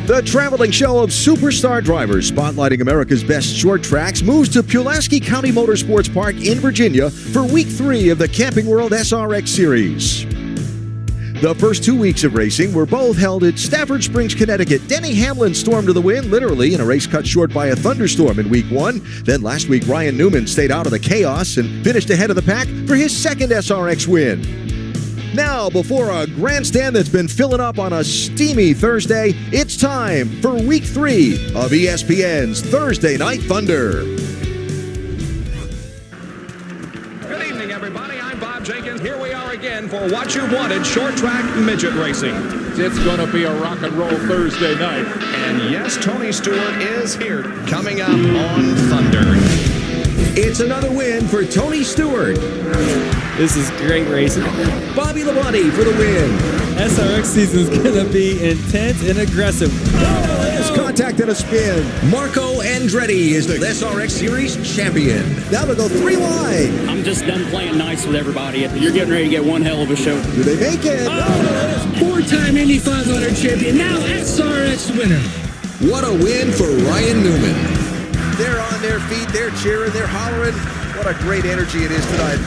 The traveling show of superstar drivers spotlighting America's best short tracks moves to Pulaski County Motorsports Park in Virginia for Week 3 of the Camping World SRX Series. The first 2 weeks of racing were both held at Stafford Springs, Connecticut. Denny Hamlin stormed to the win, literally, in a race cut short by a thunderstorm in Week 1. Then last week, Ryan Newman stayed out of the chaos and finished ahead of the pack for his second SRX win. Now, before a grandstand that's been filling up on a steamy Thursday, it's time for Week 3 of ESPN's Thursday Night Thunder. Good evening, everybody. I'm Bob Jenkins. Here we are again for what you wanted, short track midget racing. It's going to be a rock and roll Thursday night. And yes, Tony Stewart is here, coming up on Thunder. It's another win for Tony Stewart. This is great racing. Bobby Labonte for the win. SRX season is going to be intense and aggressive. There's contact and a spin. Marco Andretti is the SRX Series champion. Now they'll go 3 wide. I'm just done playing nice with everybody. You're getting ready to get one hell of a show. Do they make it? Four-time Indy 500 champion, now SRX winner. What a win for Ryan Newman. They're on their feet, they're cheering, they're hollering. What a great energy it is tonight.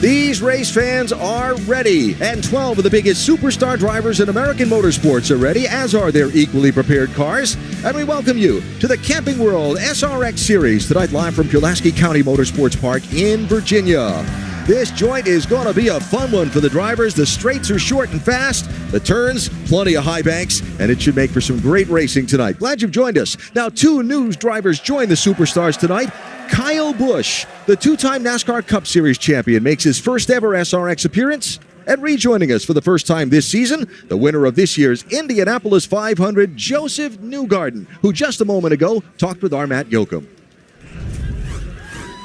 These race fans are ready, and 12 of the biggest superstar drivers in American motorsports are ready, as are their equally prepared cars. And we welcome you to the Camping World SRX Series tonight, live from Pulaski County Motorsports Park in Virginia. This joint is going to be a fun one for the drivers. The straights are short and fast, the turns, plenty of high banks, and it should make for some great racing tonight. Glad you've joined us. Now, 2 new drivers join the superstars tonight. Kyle Busch, the 2-time NASCAR Cup Series champion, makes his first ever SRX appearance. And rejoining us for the first time this season, the winner of this year's Indianapolis 500, Joseph Newgarden, who just a moment ago talked with our Matt Yoakum.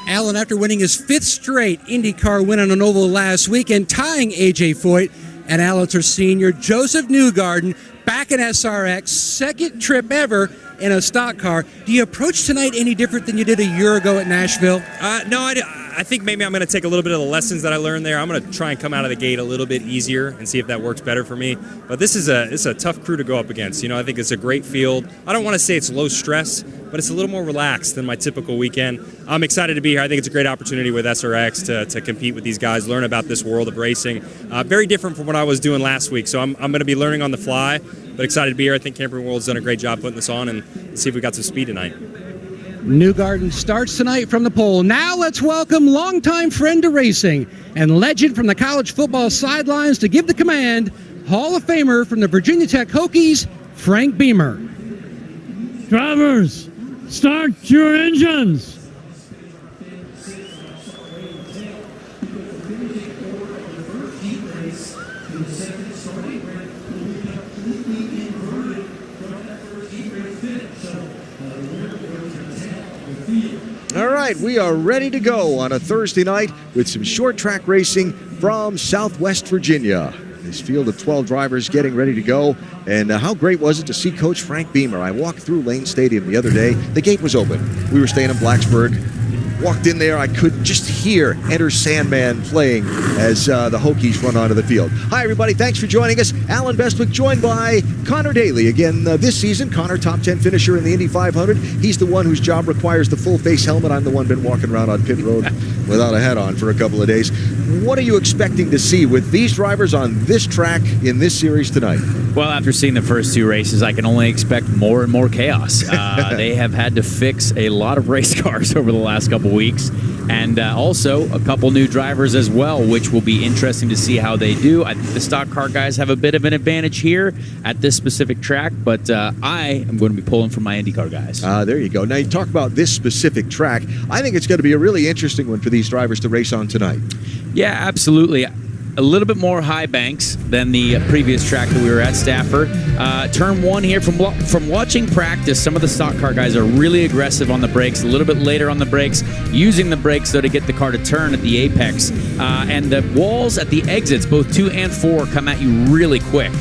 Alan, after winning his 5th straight IndyCar win on an oval last week and tying A.J. Foyt and Alatar Sr., Joseph Newgarden back in SRX, second trip ever in a stock car. Do you approach tonight any different than you did a year ago at Nashville? No, I think maybe I'm going to take a little bit of the lessons that I learned there. I'm going to try and come out of the gate a little bit easier and see if that works better for me. But it's a tough crew to go up against. You know, I think it's a great field. I don't want to say it's low stress, but it's a little more relaxed than my typical weekend. I'm excited to be here. I think it's a great opportunity with SRX to compete with these guys, learn about this world of racing. Very different from what I was doing last week, so I'm going to be learning on the fly, but excited to be here. I think Camping World's done a great job putting this on, and let's see if we got some speed tonight. Newgarden starts tonight from the pole. Now let's welcome longtime friend to racing and legend from the college football sidelines to give the command, Hall of Famer from the Virginia Tech Hokies, Frank Beamer. Drivers, start your engines. All right, we are ready to go on a Thursday night with some short track racing from Southwest Virginia. This field of 12 drivers getting ready to go. And how great was it to see Coach Frank Beamer? I walked through Lane Stadium the other day. The gate was open. We were staying in Blacksburg. Walked in there, I could just hear Enter Sandman playing as the Hokies run onto the field. Hi, everybody. Thanks for joining us. Alan Bestwick joined by Connor Daly. Again, this season, Connor, top 10 finisher in the Indy 500. He's the one whose job requires the full-face helmet. I'm the one been walking around on pit road without a hat on for a couple of days. What are you expecting to see with these drivers on this track in this series tonight? Well, after seeing the first 2 races, I can only expect more and more chaos. They have had to fix a lot of race cars over the last couple weeks, and also a couple new drivers as well, which will be interesting to see how they do. I think the stock car guys have a bit of an advantage here at this specific track, but I am going to be pulling for my IndyCar guys. There you go. Now, you talk about this specific track. I think it's going to be a really interesting one for these drivers to race on tonight. Yeah, absolutely. A little bit more high banks than the previous track that we were at, Stafford. Turn 1 here, from watching practice, some of the stock car guys are really aggressive on the brakes, a little bit later on the brakes, using the brakes, though, to get the car to turn at the apex. And the walls at the exits, both 2 and 4, come at you really quick.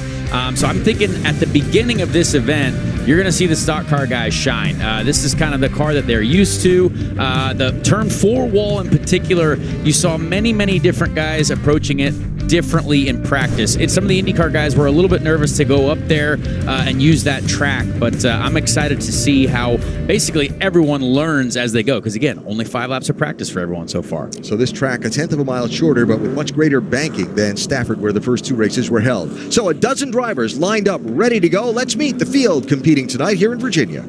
So I'm thinking at the beginning of this event, you're going to see the stock car guys shine. This is kind of the car that they're used to. The turn 4 wall in particular, you saw many, many different guys approaching it differently in practice. Some of the IndyCar guys were a little bit nervous to go up there and use that track, but I'm excited to see how basically everyone learns as they go, because again, only 5 laps of practice for everyone so far. So this track, a 1/10 of a mile shorter, but with much greater banking than Stafford, where the first 2 races were held. So a dozen drivers lined up, ready to go. Let's meet the field competing tonight here in Virginia.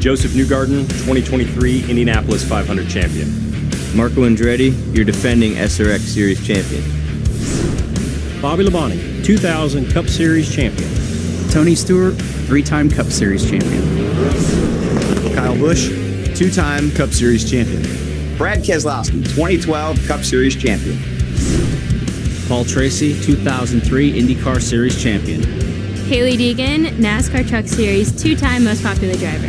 Joseph Newgarden, 2023 Indianapolis 500 champion. Marco Andretti, your defending SRX Series champion. Bobby Labonte, 2000 Cup Series champion. Tony Stewart, 3-time Cup Series champion. Kyle Busch, 2-time Cup Series champion. Brad Keselowski, 2012 Cup Series champion. Paul Tracy, 2003 IndyCar Series champion. Haley Deegan, NASCAR Truck Series 2-time most popular driver.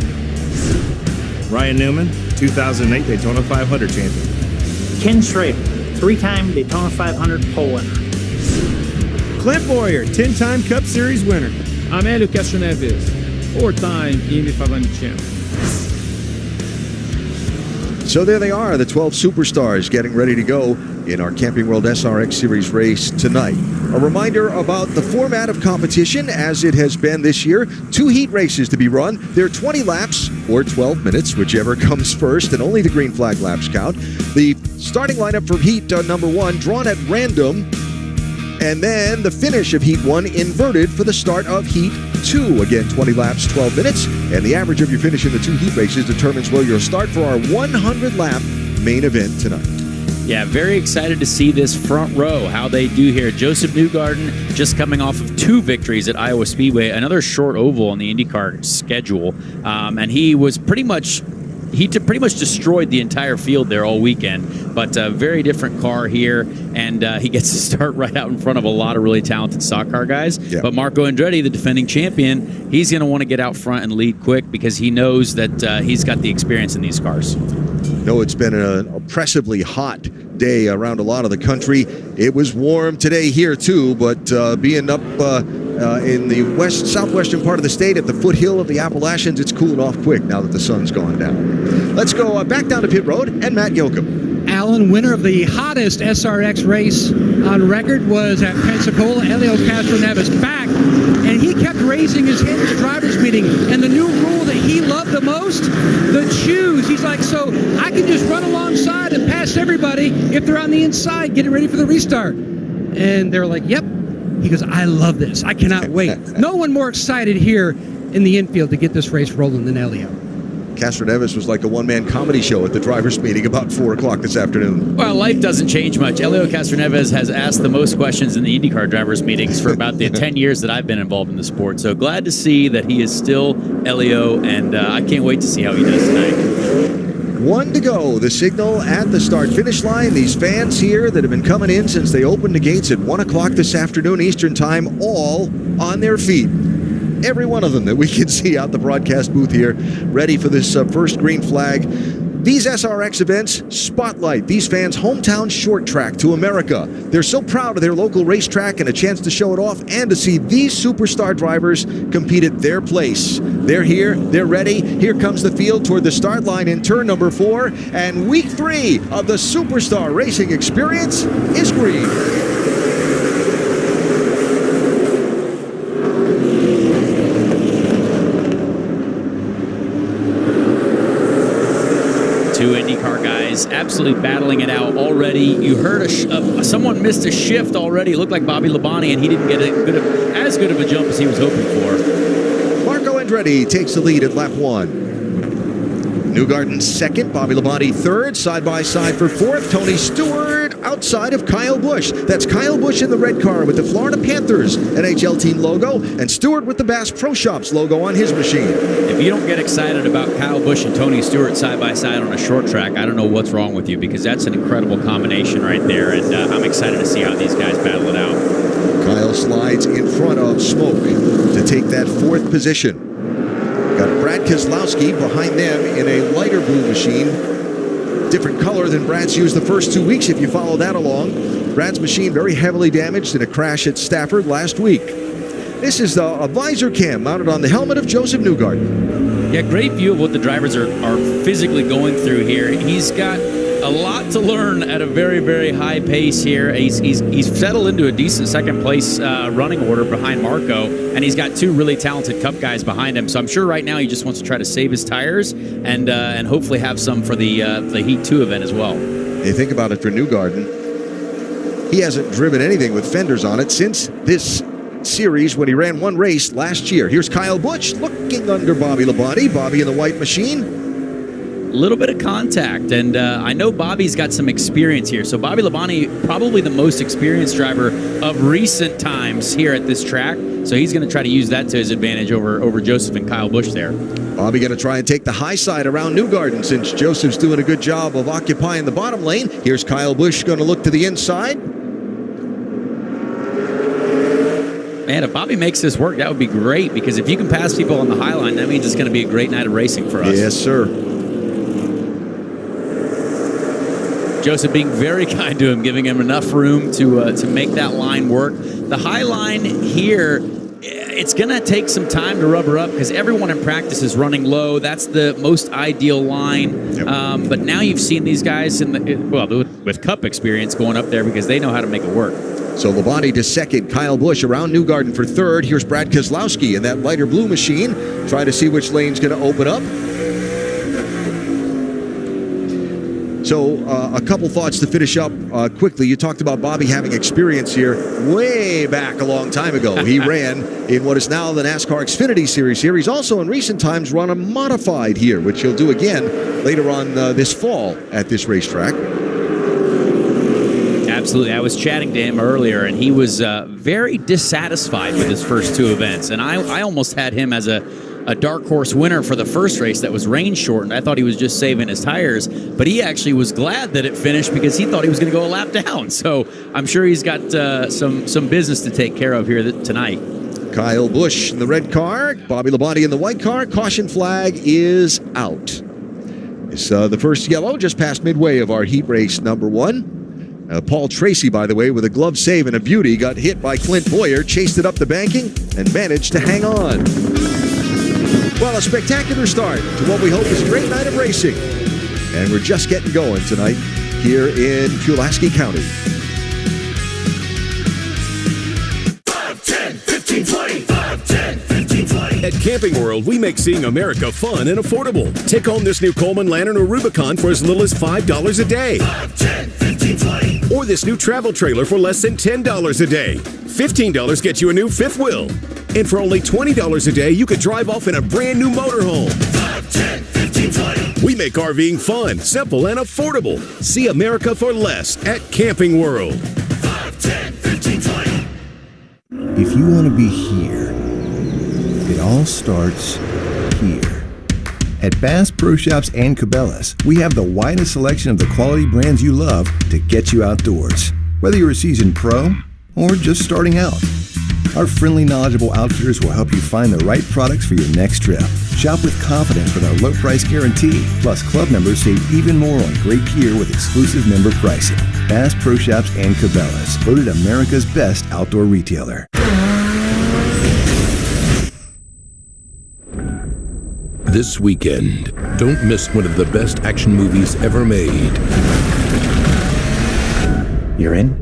Ryan Newman, 2008 Daytona 500 champion. Ken Schrader, 3-time Daytona 500 pole winner. Clint Boyer, 10-time Cup Series winner. Amélio Castro Neves, 4-time Indy 500 champion. So there they are, the 12 superstars getting ready to go in our Camping World SRX Series race tonight. A reminder about the format of competition as it has been this year. 2 heat races to be run. They're 20 laps or 12 minutes, whichever comes first, and only the green flag laps count. The starting lineup for heat number 1 drawn at random, and then the finish of heat 1 inverted for the start of heat 2. Again, 20 laps, 12 minutes, and the average of your finish in the 2 heat races determines where you'll start for our 100-lap main event tonight. Yeah, very excited to see this front row, how they do here. Joseph Newgarden just coming off of 2 victories at Iowa Speedway, another short oval on the IndyCar schedule, and he was pretty much destroyed the entire field there all weekend, but a very different car here, and he gets to start right out in front of a lot of really talented stock car guys. Yeah. But Marco Andretti, the defending champion, he's going to want to get out front and lead quick because he knows that he's got the experience in these cars. No, it's been an oppressively hot day around a lot of the country. It was warm today here too, but being up in the southwestern part of the state at the foothill of the Appalachians, it's cooling off quick now that the sun's gone down. Let's go back down to pit road and Matt Yoakum. Alan, winner of the hottest SRX race on record was at Pensacola. Helio Castroneves back, and he kept raising his hand at the driver's meeting. And the new rule that he loved the most, the choose. He's like, so I can just run alongside and pass everybody if they're on the inside, getting ready for the restart. And they're like, yep. He goes, I love this. I cannot wait. No one more excited here in the infield to get this race rolling than Helio. Castroneves was like a one-man comedy show at the drivers' meeting about 4 o'clock this afternoon. Well, life doesn't change much. Helio Castroneves has asked the most questions in the IndyCar drivers' meetings for about the 10 years that I've been involved in the sport. So glad to see that he is still Helio, and I can't wait to see how he does tonight. 1 to go, the signal at the start-finish line. These fans here that have been coming in since they opened the gates at 1 o'clock this afternoon Eastern Time, all on their feet. Every one of them that we can see out the broadcast booth here, ready for this first green flag. These SRX events spotlight these fans' hometown short track to America. They're so proud of their local racetrack and a chance to show it off and to see these superstar drivers compete at their place. They're here, they're ready. Here comes the field toward the start line in turn number 4, and week 3 of the Superstar Racing Experience is green. Two IndyCar guys absolutely battling it out already. You heard someone missed a shift already. It looked like Bobby Labonte, and he didn't get as good of a jump as he was hoping for. Marco Andretti takes the lead at lap 1. Newgarden second, Bobby Labonte third, side by side for fourth. Tony Stewart outside of Kyle Busch. That's Kyle Busch in the red car with the Florida Panthers NHL team logo, and Stewart with the Bass Pro Shops logo on his machine. If you don't get excited about Kyle Busch and Tony Stewart side by side on a short track, I don't know what's wrong with you, because that's an incredible combination right there, and I'm excited to see how these guys battle it out. Kyle slides in front of Smoke to take that 4th position. Got Brad Keselowski behind them in a lighter blue machine. Different color than Brad's used the first 2 weeks, if you follow that along. Brad's machine very heavily damaged in a crash at Stafford last week. This is a visor cam mounted on the helmet of Joseph Newgarden. Yeah, great view of what the drivers are physically going through here. He's got a lot to learn at a very, very high pace here. He's settled into a decent second place running order behind Marco, and he's got two really talented Cup guys behind him. So I'm sure right now he just wants to try to save his tires and hopefully have some for the Heat 2 event as well. Hey, think about it for Newgarden. He hasn't driven anything with fenders on it since this series when he ran one race last year. Here's Kyle Busch looking under Bobby Labonte. Bobby in the white machine. A little bit of contact, and I know Bobby's got some experience here. So Bobby Labonte, probably the most experienced driver of recent times here at this track. So he's going to try to use that to his advantage over Joseph and Kyle Busch there. Bobby going to try and take the high side around Newgarden since Joseph's doing a good job of occupying the bottom lane. Here's Kyle Busch going to look to the inside. Man, if Bobby makes this work, that would be great, because if you can pass people on the high line, that means it's going to be a great night of racing for us. Yes, sir. Joseph being very kind to him, giving him enough room to make that line work. The high line here, it's going to take some time to rubber up because everyone in practice is running low. That's the most ideal line. Yep. But now you've seen these guys with Cup experience going up there because they know how to make it work. So Labonte to second, Kyle Busch around Newgarden for third. Here's Brad Keselowski in that lighter blue machine. Try to see which lane's going to open up. So a couple thoughts to finish up quickly. You talked about Bobby having experience here way back a long time ago. He ran in what is now the NASCAR Xfinity Series here. He's also in recent times run a modified here, which he'll do again later on this fall at this racetrack. Absolutely. I was chatting to him earlier, and he was very dissatisfied with his first two events. And I almost had him as a dark horse winner for the first race that was rain shortened. I thought he was just saving his tires, but he actually was glad that it finished because he thought he was going to go a lap down. So I'm sure he's got some business to take care of here tonight. Kyle Busch in the red car, Bobby Labonte in the white car. Caution flag is out. It's the first yellow just past midway of our heat race number one. Paul Tracy, by the way, with a glove save and a beauty, got hit by Clint Boyer, chased it up the banking, and managed to hang on. Well, a spectacular start to what we hope is a great night of racing. And we're just getting going tonight here in Pulaski County. 5, 10, 15, 20. 5, 10, 15, 20. At Camping World, we make seeing America fun and affordable. Take home this new Coleman Lantern or Rubicon for as little as $5 a day. 5, 10, 15, 20. Or this new travel trailer for less than $10 a day. $15 gets you a new fifth wheel. And for only $20 a day, you could drive off in a brand new motorhome. 5, 10, 15, 20. We make RVing fun, simple, and affordable. See America for less at Camping World. 5, 10, 15, 20. If you want to be here, it all starts here. At Bass Pro Shops and Cabela's, we have the widest selection of the quality brands you love to get you outdoors. Whether you're a seasoned pro or just starting out, our friendly, knowledgeable outfitters will help you find the right products for your next trip. Shop with confidence with our low price guarantee. Plus, club members save even more on great gear with exclusive member pricing. Bass Pro Shops and Cabela's, voted America's best outdoor retailer. This weekend, don't miss one of the best action movies ever made. You're in?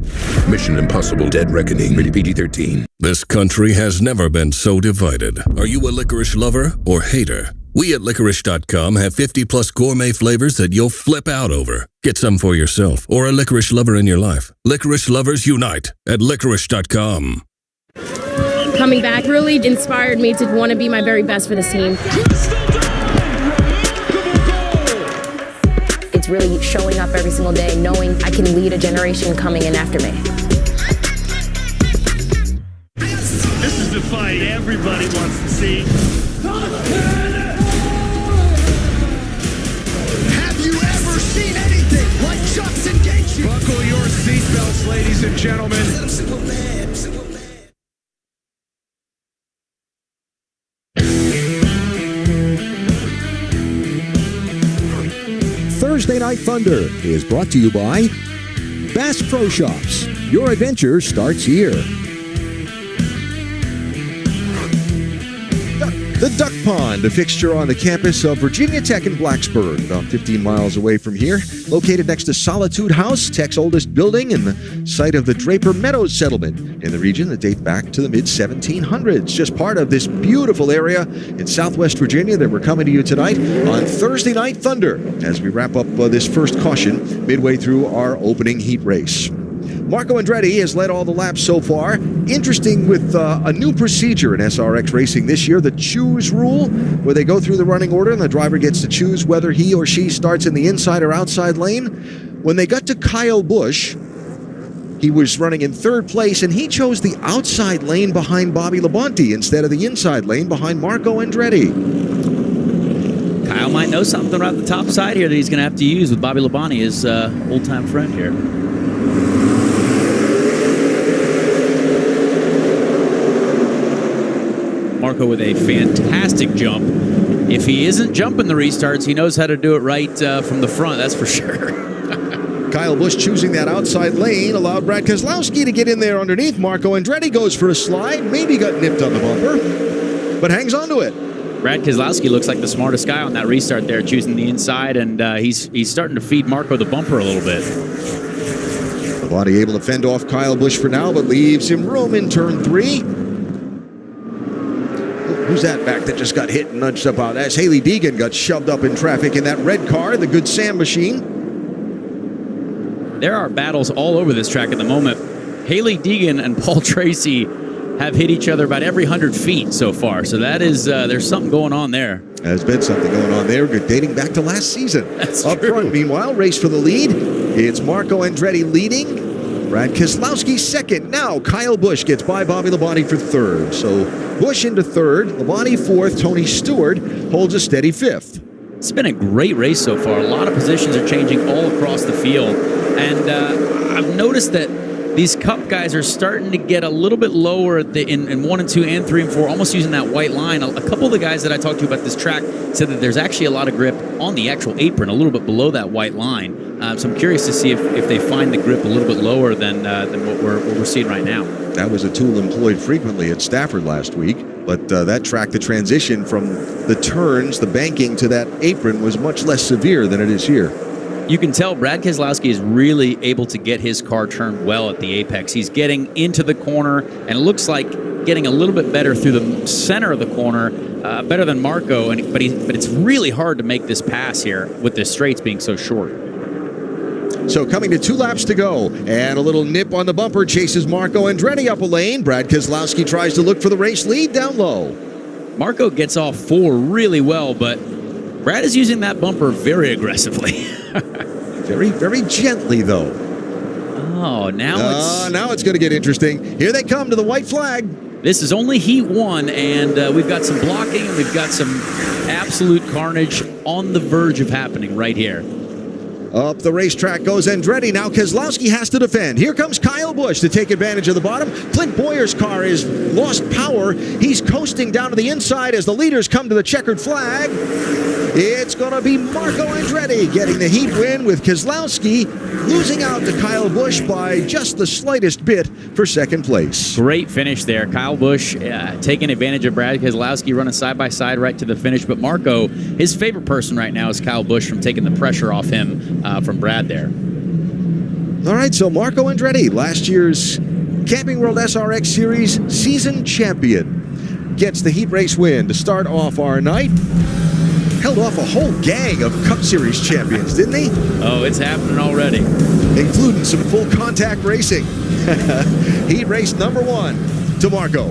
Mission Impossible: Dead Reckoning, rated PG-13. This country has never been so divided. Are you a licorice lover or hater? We at Licorice.com have 50-plus gourmet flavors that you'll flip out over. Get some for yourself or a licorice lover in your life. Licorice lovers unite at Licorice.com. Coming back really inspired me to want to be my very best for this team. It's really showing up every single day, knowing I can lead a generation coming in after me. This is the fight everybody wants to see. Have you ever seen anything like Chuck's engagement? Buckle your seatbelts, ladies and gentlemen. Thursday Night Thunder is brought to you by Bass Pro Shops. Your adventure starts here. The Duck Pond, a fixture on the campus of Virginia Tech in Blacksburg, about 15 miles away from here. Located next to Solitude House, Tech's oldest building, and the site of the Draper Meadows settlement in the region that date back to the mid-1700s. Just part of this beautiful area in Southwest Virginia that we're coming to you tonight on Thursday Night Thunder as we wrap up this first caution midway through our opening heat race. Marco Andretti has led all the laps so far. Interesting with a new procedure in SRX racing this year, the choose rule, where they go through the running order and the driver gets to choose whether he or she starts in the inside or outside lane. When they got to Kyle Busch, he was running in third place, and he chose the outside lane behind Bobby Labonte instead of the inside lane behind Marco Andretti. Kyle might know something around the top side here that he's going to have to use with Bobby Labonte, his old-time friend here. Marco with a fantastic jump. If he isn't jumping the restarts, he knows how to do it right from the front, that's for sure. Kyle Busch choosing that outside lane allowed Brad Keselowski to get in there underneath. Marco Andretti goes for a slide, maybe got nipped on the bumper, but hangs on to it. Brad Keselowski looks like the smartest guy on that restart there, choosing the inside, and he's starting to feed Marco the bumper a little bit. Labonte able to fend off Kyle Busch for now, but leaves him room in turn 3. Who's that back that just got hit and nudged up out? That's Haley Deegan, got shoved up in traffic in that red car, the Good Sam machine. There are battles all over this track at the moment. Haley Deegan and Paul Tracy have hit each other about every 100 feet so far. So that is, there's something going on there. There's been something going on there, dating back to last season. That's up true. Front, meanwhile, race for the lead. It's Marco Andretti leading. Brad Keselowski second. Now Kyle Busch gets by Bobby Labonte for third. So Busch into third, Labonte fourth, Tony Stewart holds a steady fifth. It's been a great race so far. A lot of positions are changing all across the field. And I've noticed that these Cup guys are starting to get a little bit lower in 1 and 2 and 3 and 4, almost using that white line. A couple of the guys that I talked to about this track said that there's actually a lot of grip on the actual apron, a little bit below that white line. So I'm curious to see if they find the grip a little bit lower than what we're seeing right now. That was a tool employed frequently at Stafford last week, but that track, the transition from the turns, the banking to that apron was much less severe than it is here. You can tell Brad Keselowski is really able to get his car turned well at the apex. He's getting into the corner, and it looks like getting a little bit better through the center of the corner, better than Marco. But it's really hard to make this pass here with the straights being so short. So coming to 2 laps to go, and a little nip on the bumper chases Marco Andretti up a lane. Brad Keselowski tries to look for the race lead down low. Marco gets off 4 really well, but Brad is using that bumper very aggressively. Very, very gently, though. Oh, now it's going to get interesting. Here they come to the white flag. This is only Heat 1, and we've got some blocking, and we've got some absolute carnage on the verge of happening right here. Up the racetrack goes Andretti. Now Keselowski has to defend. Here comes Kyle Busch to take advantage of the bottom. Clint Boyer's car has lost power. He's coasting down to the inside as the leaders come to the checkered flag. It's going to be Marco Andretti getting the heat win, with Keselowski losing out to Kyle Busch by just the slightest bit for second place. Great finish there. Kyle Busch taking advantage of Brad Keselowski, running side by side right to the finish. But Marco, his favorite person right now is Kyle Busch, from taking the pressure off him from Brad there. All right, so Marco Andretti, last year's Camping World SRX Series season champion, gets the heat race win to start off our night. Held off a whole gang of Cup Series champions, didn't he? Oh, it's happening already. Including some full contact racing. Heat race number 1 to Marco.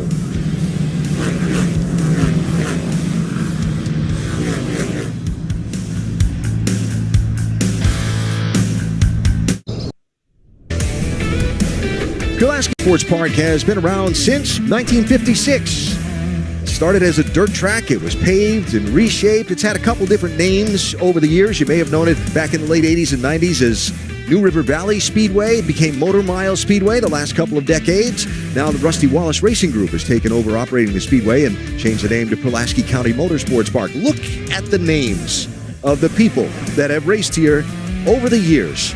Pulaski Sports Park has been around since 1956. Started as a dirt track. It was paved and reshaped. It's had a couple different names over the years. You may have known it back in the late 80s and 90s as New River Valley Speedway. It became Motor Mile Speedway the last couple of decades. Now the Rusty Wallace Racing Group has taken over operating the speedway and changed the name to Pulaski County Motorsports Park. Look at the names of the people that have raced here over the years.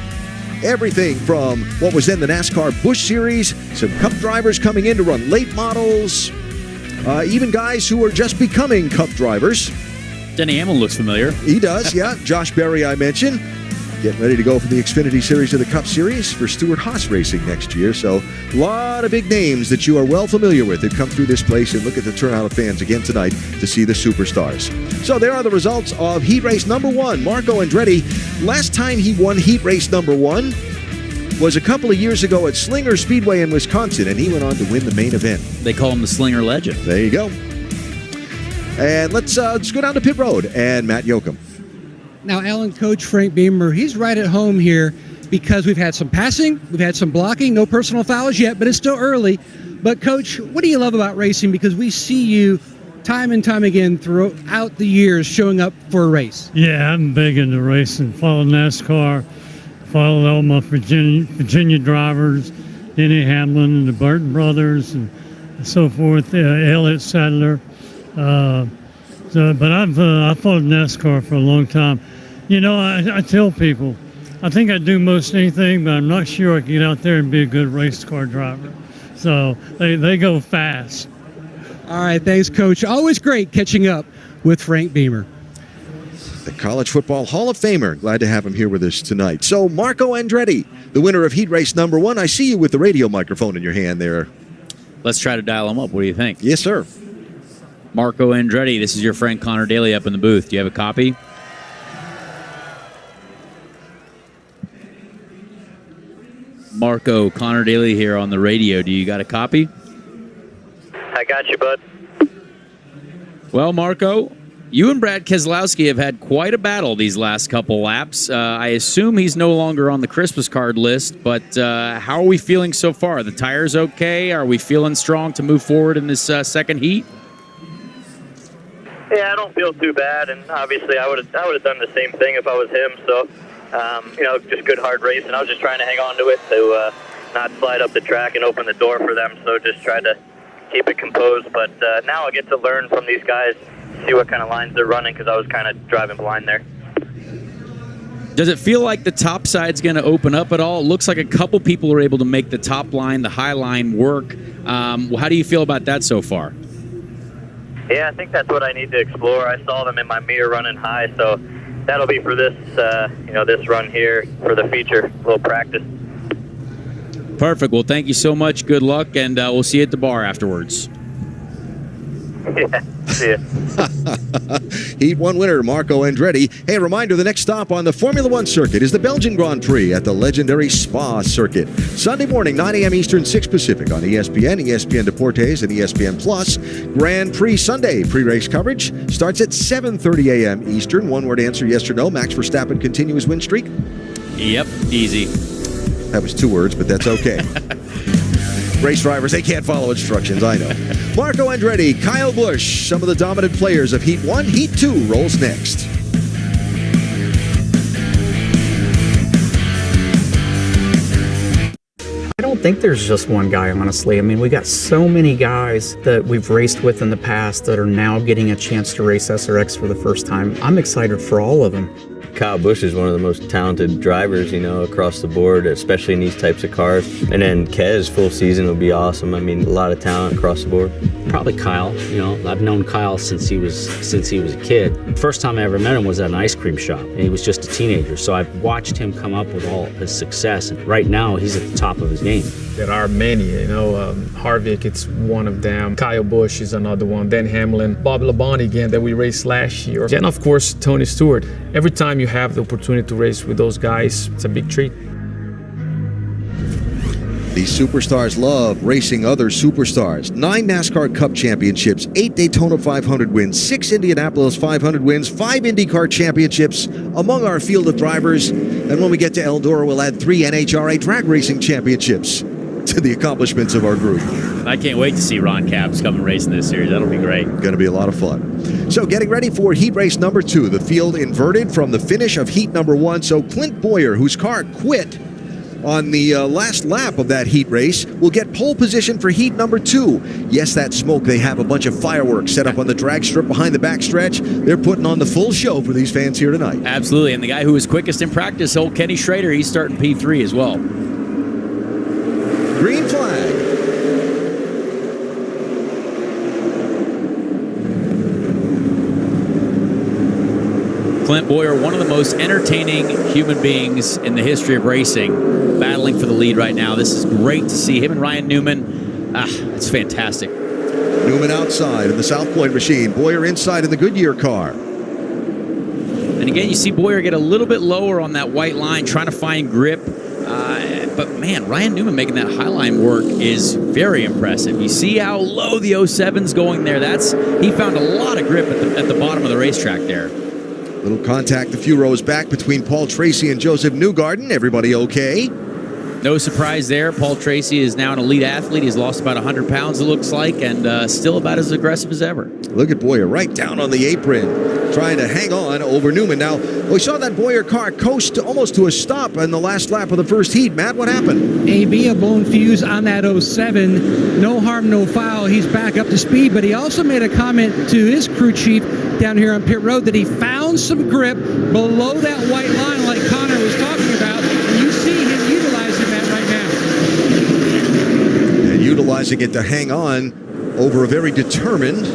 Everything from what was then the NASCAR Busch Series, some Cup drivers coming in to run late models, even guys who are just becoming Cup drivers. Denny Hamlin looks familiar. He does, yeah. Josh Berry, I mentioned. Getting ready to go for the Xfinity Series of the Cup Series for Stewart Haas Racing next year. So a lot of big names that you are well familiar with that come through this place, and look at the turnout of fans again tonight to see the superstars. So there are the results of heat race number 1. Marco Andretti, last time he won heat race number 1 was a couple of years ago at Slinger Speedway in Wisconsin, and he went on to win the main event. They call him the Slinger Legend. There you go. And let's go down to pit road and Matt Yoakum. Now, Alan, Coach Frank Beamer, he's right at home here because we've had some passing, we've had some blocking, no personal fouls yet, but it's still early. But, Coach, what do you love about racing? Because we see you time and time again throughout the years showing up for a race. Yeah, I'm big into racing. Follow NASCAR, follow all my Virginia drivers, Denny Hamlin and the Burton brothers and so forth, Elliott Sadler. But I followed NASCAR for a long time. You know, I tell people, I think I do most anything, but I'm not sure I can get out there and be a good race car driver. So they go fast. All right, thanks, Coach. Always great catching up with Frank Beamer. The College Football Hall of Famer. Glad to have him here with us tonight. So, Marco Andretti, the winner of heat race number 1. I see you with the radio microphone in your hand there. Let's try to dial him up. What do you think? Yes, sir. Marco Andretti, this is your friend Connor Daly up in the booth. Do you have a copy? Marco, Connor Daly here on the radio. Do you got a copy? I got you, bud. Well, Marco, you and Brad Keselowski have had quite a battle these last couple laps. I assume he's no longer on the Christmas card list, but how are we feeling so far? The tires okay? Are we feeling strong to move forward in this second heat? Yeah, I don't feel too bad, and obviously I would have done the same thing if I was him. So, just good hard racing. I was just trying to hang on to it to not slide up the track and open the door for them. So just try to keep it composed. But now I get to learn from these guys, see what kind of lines they're running, because I was kind of driving blind there. Does it feel like the top side's going to open up at all? It looks like a couple people are able to make the top line, the high line work. How do you feel about that so far? Yeah, I think that's what I need to explore. I saw them in my mirror running high, so that'll be for this, this run here for the feature, a little practice. Perfect. Well, thank you so much. Good luck, and we'll see you at the bar afterwards. Yeah, see ya. Heat 1 winner, Marco Andretti. Hey, a reminder, the next stop on the Formula One circuit is the Belgian Grand Prix at the legendary Spa circuit. Sunday morning, 9 a.m. Eastern, 6 Pacific on ESPN, ESPN Deportes, and ESPN Plus. Grand Prix Sunday pre-race coverage starts at 7:30 a.m. Eastern. One-word answer, yes or no. Max Verstappen continue his win streak? Yep, easy. That was 2 words, but that's okay. Race drivers, they can't follow instructions, I know. Marco Andretti, Kyle Busch, some of the dominant players of Heat 1. Heat 2 rolls next. I don't think there's just one guy, honestly. I mean, we got so many guys that we've raced with in the past that are now getting a chance to race SRX for the first time. I'm excited for all of them. Kyle Busch is one of the most talented drivers, across the board, especially in these types of cars. And then Kez, full season will be awesome. I mean, a lot of talent across the board. Probably Kyle. I've known Kyle since he was a kid. First time I ever met him was at an ice cream shop, and he was just a teenager. So I've watched him come up with all his success, and right now he's at the top of his game. There are many, Harvick, it's one of them. Kyle Busch is another one. Dan Hamlin, Bobby Labonte again that we raced last year. And of course, Tony Stewart. Every time you have the opportunity to race with those guys, it's a big treat. These superstars love racing other superstars. 9 NASCAR Cup championships, 8 Daytona 500 wins, 6 Indianapolis 500 wins, 5 IndyCar championships among our field of drivers. And when we get to Eldora, we'll add 3 NHRA drag racing championships to the accomplishments of our group. I can't wait to see Ron Capps come and race in this series. That'll be great. Going to be a lot of fun. So getting ready for heat race number 2. The field inverted from the finish of heat number 1. So Clint Boyer, whose car quit on the last lap of that heat race, will get pole position for heat number 2. Yes, that smoke, they have a bunch of fireworks set up on the drag strip behind the backstretch. They're putting on the full show for these fans here tonight. Absolutely, and the guy who was quickest in practice, old Kenny Schrader, he's starting P3 as well. Green flag. Clint Bowyer, one of the most entertaining human beings in the history of racing, battling for the lead right now. This is great to see him and Ryan Newman. It's fantastic. Newman outside in the South Point machine. Bowyer inside in the Goodyear car. And again, you see Bowyer get a little bit lower on that white line, trying to find grip. But man, Ryan Newman making that high line work is very impressive. You see how low the 07's going there. He found a lot of grip at the bottom of the racetrack there. Little contact a few rows back between Paul Tracy and Joseph Newgarden. Everybody okay? No surprise there. Paul Tracy is now an elite athlete. He's lost about 100 pounds, it looks like, and still about as aggressive as ever. Look at Bowyer right down on the apron, trying to hang on over Newman. Now, we saw that Bowyer car coast almost to a stop in the last lap of the first heat. Matt, what happened? AB, a blown fuse on that 07. No harm, no foul. He's back up to speed, but he also made a comment to his crew chief down here on pit road that he found some grip below that white line like Connor was talking about. And you see him utilizing that right now. And utilizing it to hang on over a very determined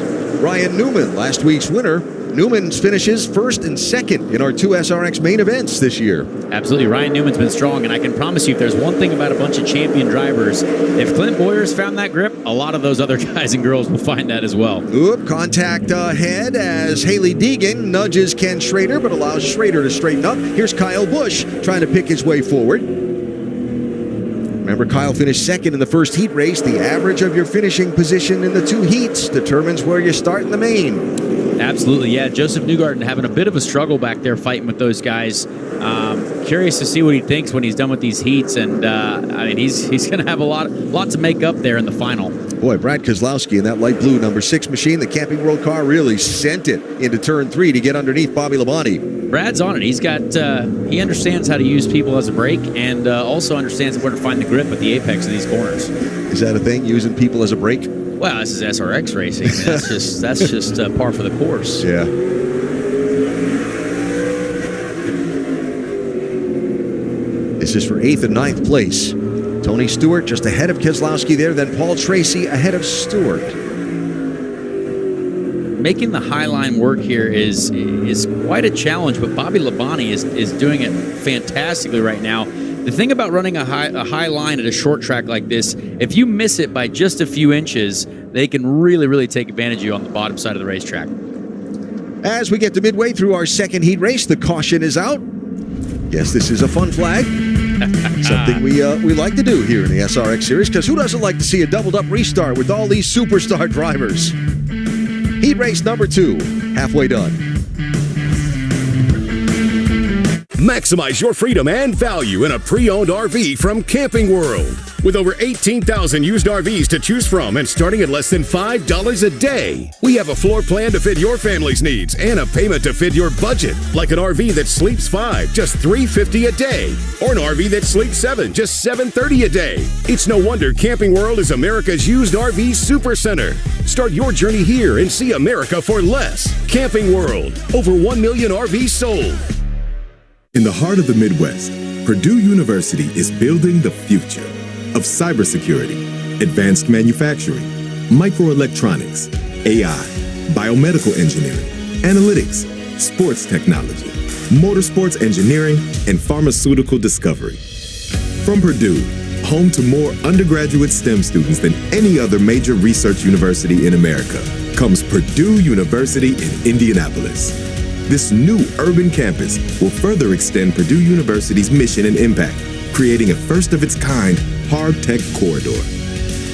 Ryan Newman, last week's winner. Newman finishes first and second in our 2 SRX main events this year. Absolutely. Ryan Newman's been strong, and I can promise you if there's one thing about a bunch of champion drivers, if Clint Bowyer's found that grip, a lot of those other guys and girls will find that as well. Oop, contact ahead as Haley Deegan nudges Ken Schrader, but allows Schrader to straighten up. Here's Kyle Busch trying to pick his way forward. Remember, Kyle finished second in the first heat race. The average of your finishing position in the 2 heats determines where you start in the main. Absolutely, yeah. Joseph Newgarden having a bit of a struggle back there fighting with those guys. Curious to see what he thinks when he's done with these heats, and I mean, he's going to have a lot to make up there in the final. Boy, Brad Kozlowski in that light blue number 6 machine, the Camping World car, really sent it into turn 3 to get underneath Bobby Labonte. Brad's on it. He's got he understands how to use people as a brake, and also understands where to find the grip at the apex of these corners. Is that a thing, using people as a brake? Well, this is SRX racing. That's just par for the course. Yeah. This is for 8th and 9th place. Tony Stewart just ahead of Keselowski there, then Paul Tracy ahead of Stewart. Making the high line work here is quite a challenge, but Bobby Labonte is doing it fantastically right now. The thing about running a high line at a short track like this, if you miss it by just a few inches, they can really, really take advantage of you on the bottom side of the racetrack. As we get to midway through our second heat race, the caution is out. Yes, this is a fun flag. Something we like to do here in the SRX series, because who doesn't like to see a doubled-up restart with all these superstar drivers? Heat race number 2, halfway done. Maximize your freedom and value in a pre-owned RV from Camping World. With over 18,000 used RVs to choose from and starting at less than $5 a day. We have a floor plan to fit your family's needs and a payment to fit your budget. Like an RV that sleeps 5, just $350 a day. Or an RV that sleeps 7, just $730 a day. It's no wonder Camping World is America's used RV supercenter. Start your journey here and see America for less. Camping World. Over 1 million RVs sold. In the heart of the Midwest, Purdue University is building the future of cybersecurity, advanced manufacturing, microelectronics, AI, biomedical engineering, analytics, sports technology, motorsports engineering, and pharmaceutical discovery. From Purdue, home to more undergraduate STEM students than any other major research university in America, comes Purdue University in Indianapolis. This new urban campus will further extend Purdue University's mission and impact, creating a first-of-its-kind hard tech corridor.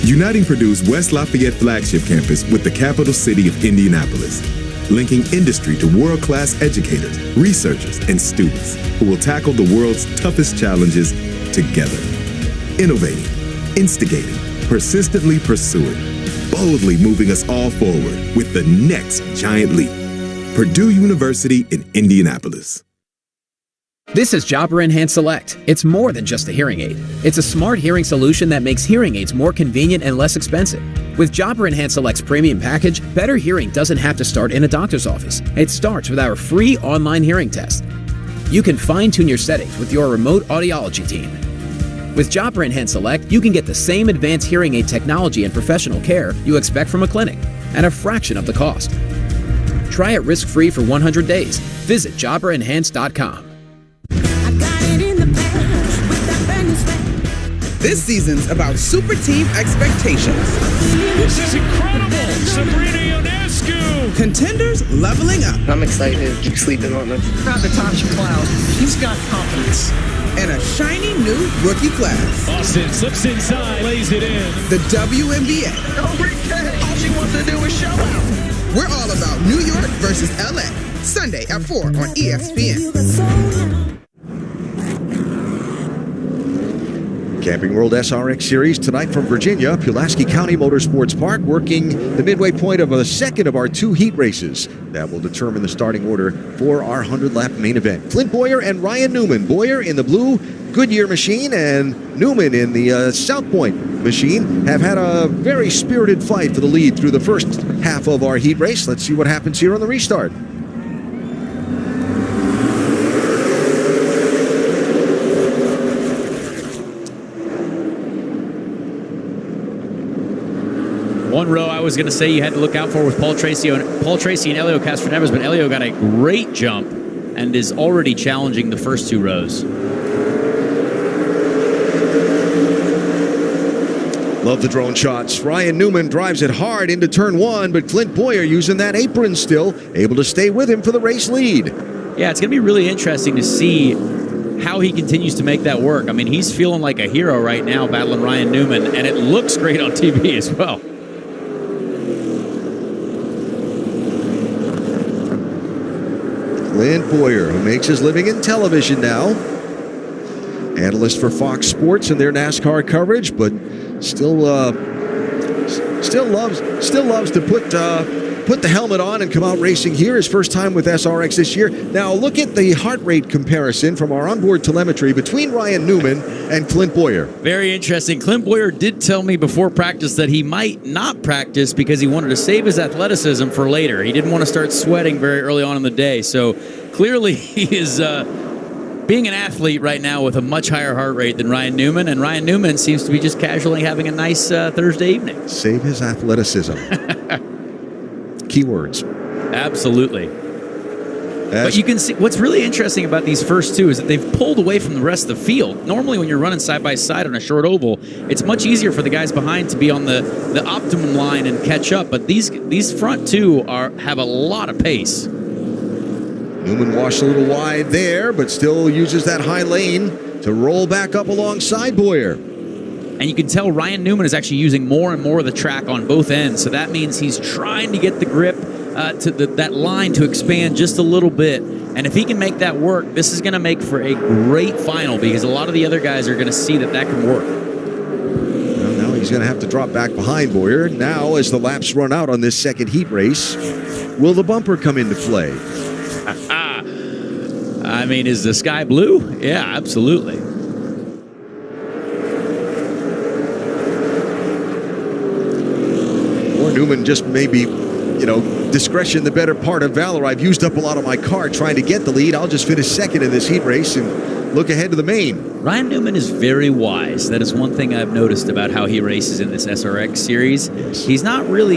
Uniting Purdue's West Lafayette flagship campus with the capital city of Indianapolis, linking industry to world-class educators, researchers, and students who will tackle the world's toughest challenges together. Innovating, instigating, persistently pursuing, boldly moving us all forward with the next giant leap. Purdue University in Indianapolis. This is Jobber Enhance Select. It's more than just a hearing aid. It's a smart hearing solution that makes hearing aids more convenient and less expensive. With Jobber Enhance Select's premium package, better hearing doesn't have to start in a doctor's office. It starts with our free online hearing test. You can fine-tune your settings with your remote audiology team. With Jobber Enhance Select, you can get the same advanced hearing aid technology and professional care you expect from a clinic at a fraction of the cost. Try it risk-free for 100 days. Visit JobberEnhance.com. This season's about super team expectations. This is incredible! Sabrina Ionescu! Contenders leveling up. I'm excited to keep sleeping on them. Not Natasha Cloud. She's got confidence. And a shiny new rookie class. Austin slips inside, lays it in. The WNBA. All she wants to do is show out. We're all about New York versus LA. Sunday at 4 on ESPN. Camping World SRX Series tonight from Virginia, Pulaski County Motorsports Park, working the midway point of a second of our 2 heat races that will determine the starting order for our 100-lap main event. Clint Bowyer and Ryan Newman. Bowyer in the blue Goodyear machine and Newman in the South Point machine have had a very spirited fight for the lead through the first half of our heat race. Let's see what happens here on the restart. One row I was going to say you had to look out for with Paul Tracy and Elio Castroneves, but Elio got a great jump and is already challenging the first 2 rows. Love the drone shots. Ryan Newman drives it hard into turn 1, but Clint Bowyer using that apron still, able to stay with him for the race lead. Yeah, it's going to be really interesting to see how he continues to make that work. I mean, he's feeling like a hero right now battling Ryan Newman, and it looks great on TV as well. Clint Bowyer, who makes his living in television now. Analyst for Fox Sports and their NASCAR coverage, but still loves to put the helmet on and come out racing here. His first time with SRX this year. Now look at the heart rate comparison from our onboard telemetry between Ryan Newman and Clint Bowyer. Very interesting. Clint Bowyer did tell me before practice that he might not practice because he wanted to save his athleticism for later. He didn't want to start sweating very early on in the day. So clearly he is being an athlete right now with a much higher heart rate than Ryan Newman, and Ryan Newman seems to be just casually having a nice Thursday evening. Save his athleticism. Keywords. Absolutely. But you can see what's really interesting about these first 2 is that they've pulled away from the rest of the field. Normally when you're running side by side on a short oval, it's much easier for the guys behind to be on the optimum line and catch up, but these front 2 have a lot of pace. Newman washed a little wide there, but still uses that high lane to roll back up alongside Bowyer. And you can tell Ryan Newman is actually using more and more of the track on both ends, so that means he's trying to get the grip to that line to expand just a little bit. And if he can make that work, this is going to make for a great final because a lot of the other guys are going to see that can work. Well, now he's going to have to drop back behind Bowyer. Now, as the laps run out on this second heat race, will the bumper come into play? I mean, is the sky blue? Yeah, absolutely. Or Newman just maybe, discretion the better part of valor. I've used up a lot of my car trying to get the lead. I'll just finish second in this heat race and look ahead to the main. Ryan Newman is very wise. That is one thing I've noticed about how he races in this SRX series. He's not really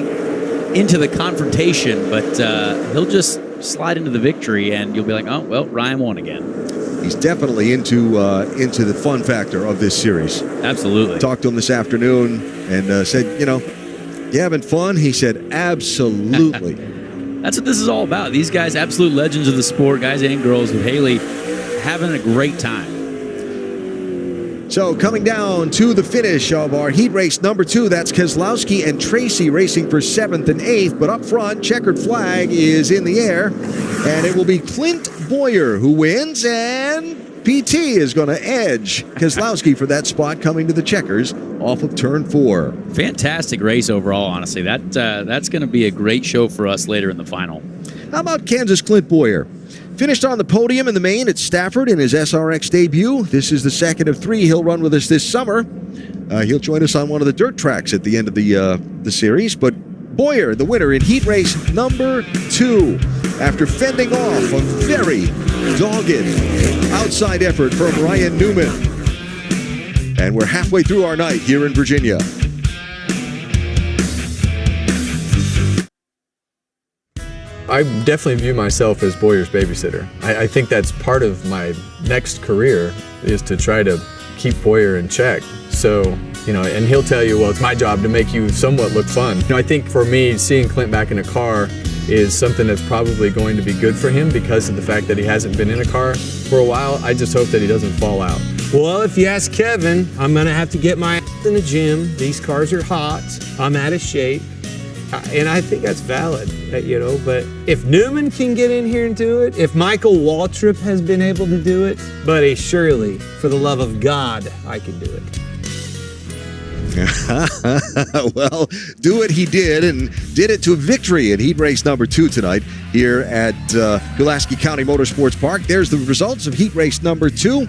into the confrontation, but he'll just slide into the victory, and you'll be like, oh, well, Ryan won again. He's definitely into the fun factor of this series. Absolutely. Talked to him this afternoon and said, you having fun? He said, absolutely. That's what this is all about. These guys, absolute legends of the sport, guys and girls with Haley, having a great time. So coming down to the finish of our heat race number 2, that's Keselowski and Tracy racing for 7th and 8th. But up front, checkered flag is in the air, and it will be Clint Bowyer who wins, and PT is going to edge Keselowski for that spot coming to the checkers off of turn 4. Fantastic race overall, honestly. That's going to be a great show for us later in the final. How about Kansas Clint Bowyer? Finished on the podium in the main at Stafford in his SRX debut. This is the second of 3 he'll run with us this summer. He'll join us on one of the dirt tracks at the end of the series. But Bowyer, the winner in heat race number 2, after fending off a very dogged outside effort from Ryan Newman. And we're halfway through our night here in Virginia. I definitely view myself as Boyer's babysitter. I think that's part of my next career is to try to keep Boyer in check. So, you know, and he'll tell you, well, it's my job to make you somewhat look fun. You know, I think for me, seeing Clint back in a car is something that's probably going to be good for him because of the fact that he hasn't been in a car for a while. I just hope that he doesn't fall out. Well, if you ask Kevin, I'm gonna have to get my ass in the gym. These cars are hot. I'm out of shape. And I think that's valid, you know, but if Newman can get in here and do it, if Michael Waltrip has been able to do it, buddy, surely, for the love of God, I can do it. Well, do it he did, and did it to victory in heat race number 2 tonight here at Pulaski County Motorsports Park. There's the results of heat race number 2.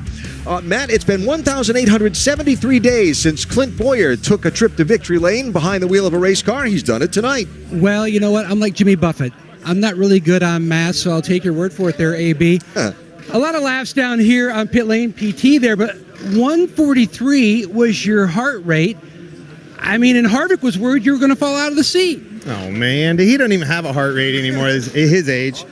Matt, it's been 1,873 days since Clint Boyer took a trip to victory lane behind the wheel of a race car. He's done it tonight. Well, you know what? I'm like Jimmy Buffett. I'm not really good on math, so I'll take your word for it there, AB. A lot of laps down here on pit lane PT there, but 143 was your heart rate. I mean, and Harvick was worried you were going to fall out of the seat. Oh, man. He doesn't even have a heart rate anymore at his age.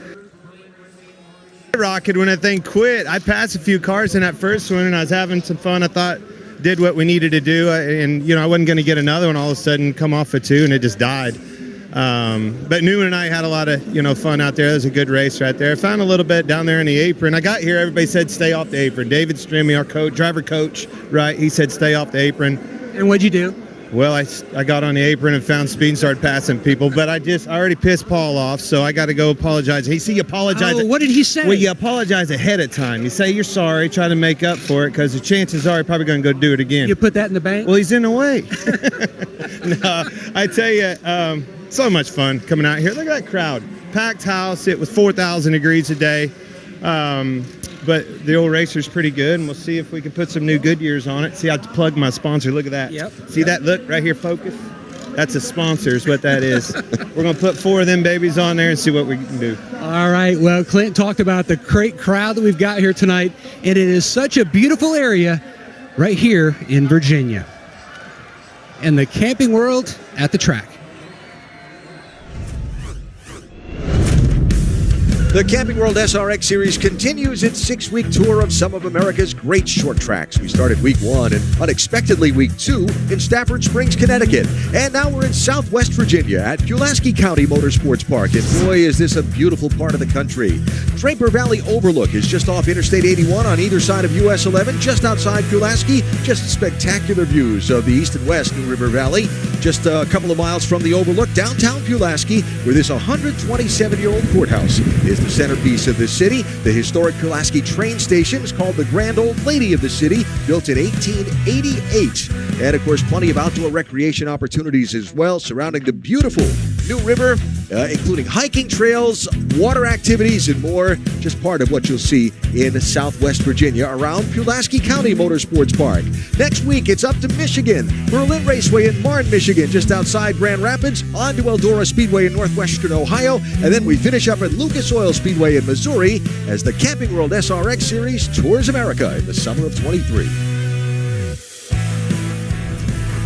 I rocketed when that thing quit. I passed a few cars in that first one, and I was having some fun. I thought, did what we needed to do, and, you know, I wasn't going to get another one. All of a sudden, come off a 2, and it just died. But Newman and I had a lot of, you know, fun out there. It was a good race right there. I found a little bit down there in the apron. I got here, everybody said stay off the apron. David Strimmy, our driver coach, right, he said stay off the apron. And what'd you do? Well, I got on the apron and found speed and started passing people, but I already pissed Paul off, so I got to go apologize. You apologize. Oh, what did he say? Well, you apologize ahead of time. You say you're sorry, try to make up for it, because the chances are you're probably going to go do it again. You put that in the bank? Well, he's in the way. No, I tell you, so much fun coming out here. Look at that crowd. Packed house. It was 4,000 degrees a day. But the old racer's pretty good, and we'll see if we can put some new Goodyears on it. See, I plug my sponsor. Look at that. Yep. See that? Look right here, focus. That's a sponsor is what that is. We're going to put 4 of them babies on there and see what we can do. All right. Well, Clint talked about the great crowd that we've got here tonight, and it is such a beautiful area right here in Virginia. And the Camping World at the track. The Camping World SRX Series continues its 6-week tour of some of America's great short tracks. We started week 1 and unexpectedly week 2 in Stafford Springs, Connecticut. And now we're in Southwest Virginia at Pulaski County Motorsports Park. And boy, is this a beautiful part of the country. Draper Valley Overlook is just off Interstate 81 on either side of US 11, just outside Pulaski. Just spectacular views of the east and west New River Valley. Just a couple of miles from the Overlook, downtown Pulaski, where this 127-year-old courthouse is the centerpiece of the city. The historic Pulaski train station is called the Grand Old Lady of the city, built in 1888. And, of course, plenty of outdoor recreation opportunities as well surrounding the beautiful New River, including hiking trails, water activities, and more. Just part of what you'll see in Southwest Virginia around Pulaski County Motorsports Park. Next week, it's up to Michigan. Berlin Raceway in Marne, Michigan, just outside Grand Rapids, on to Eldora Speedway in northwestern Ohio, and then we finish up at Lucas Oil Speedway in Missouri as the Camping World SRX Series tours America in the summer of 23.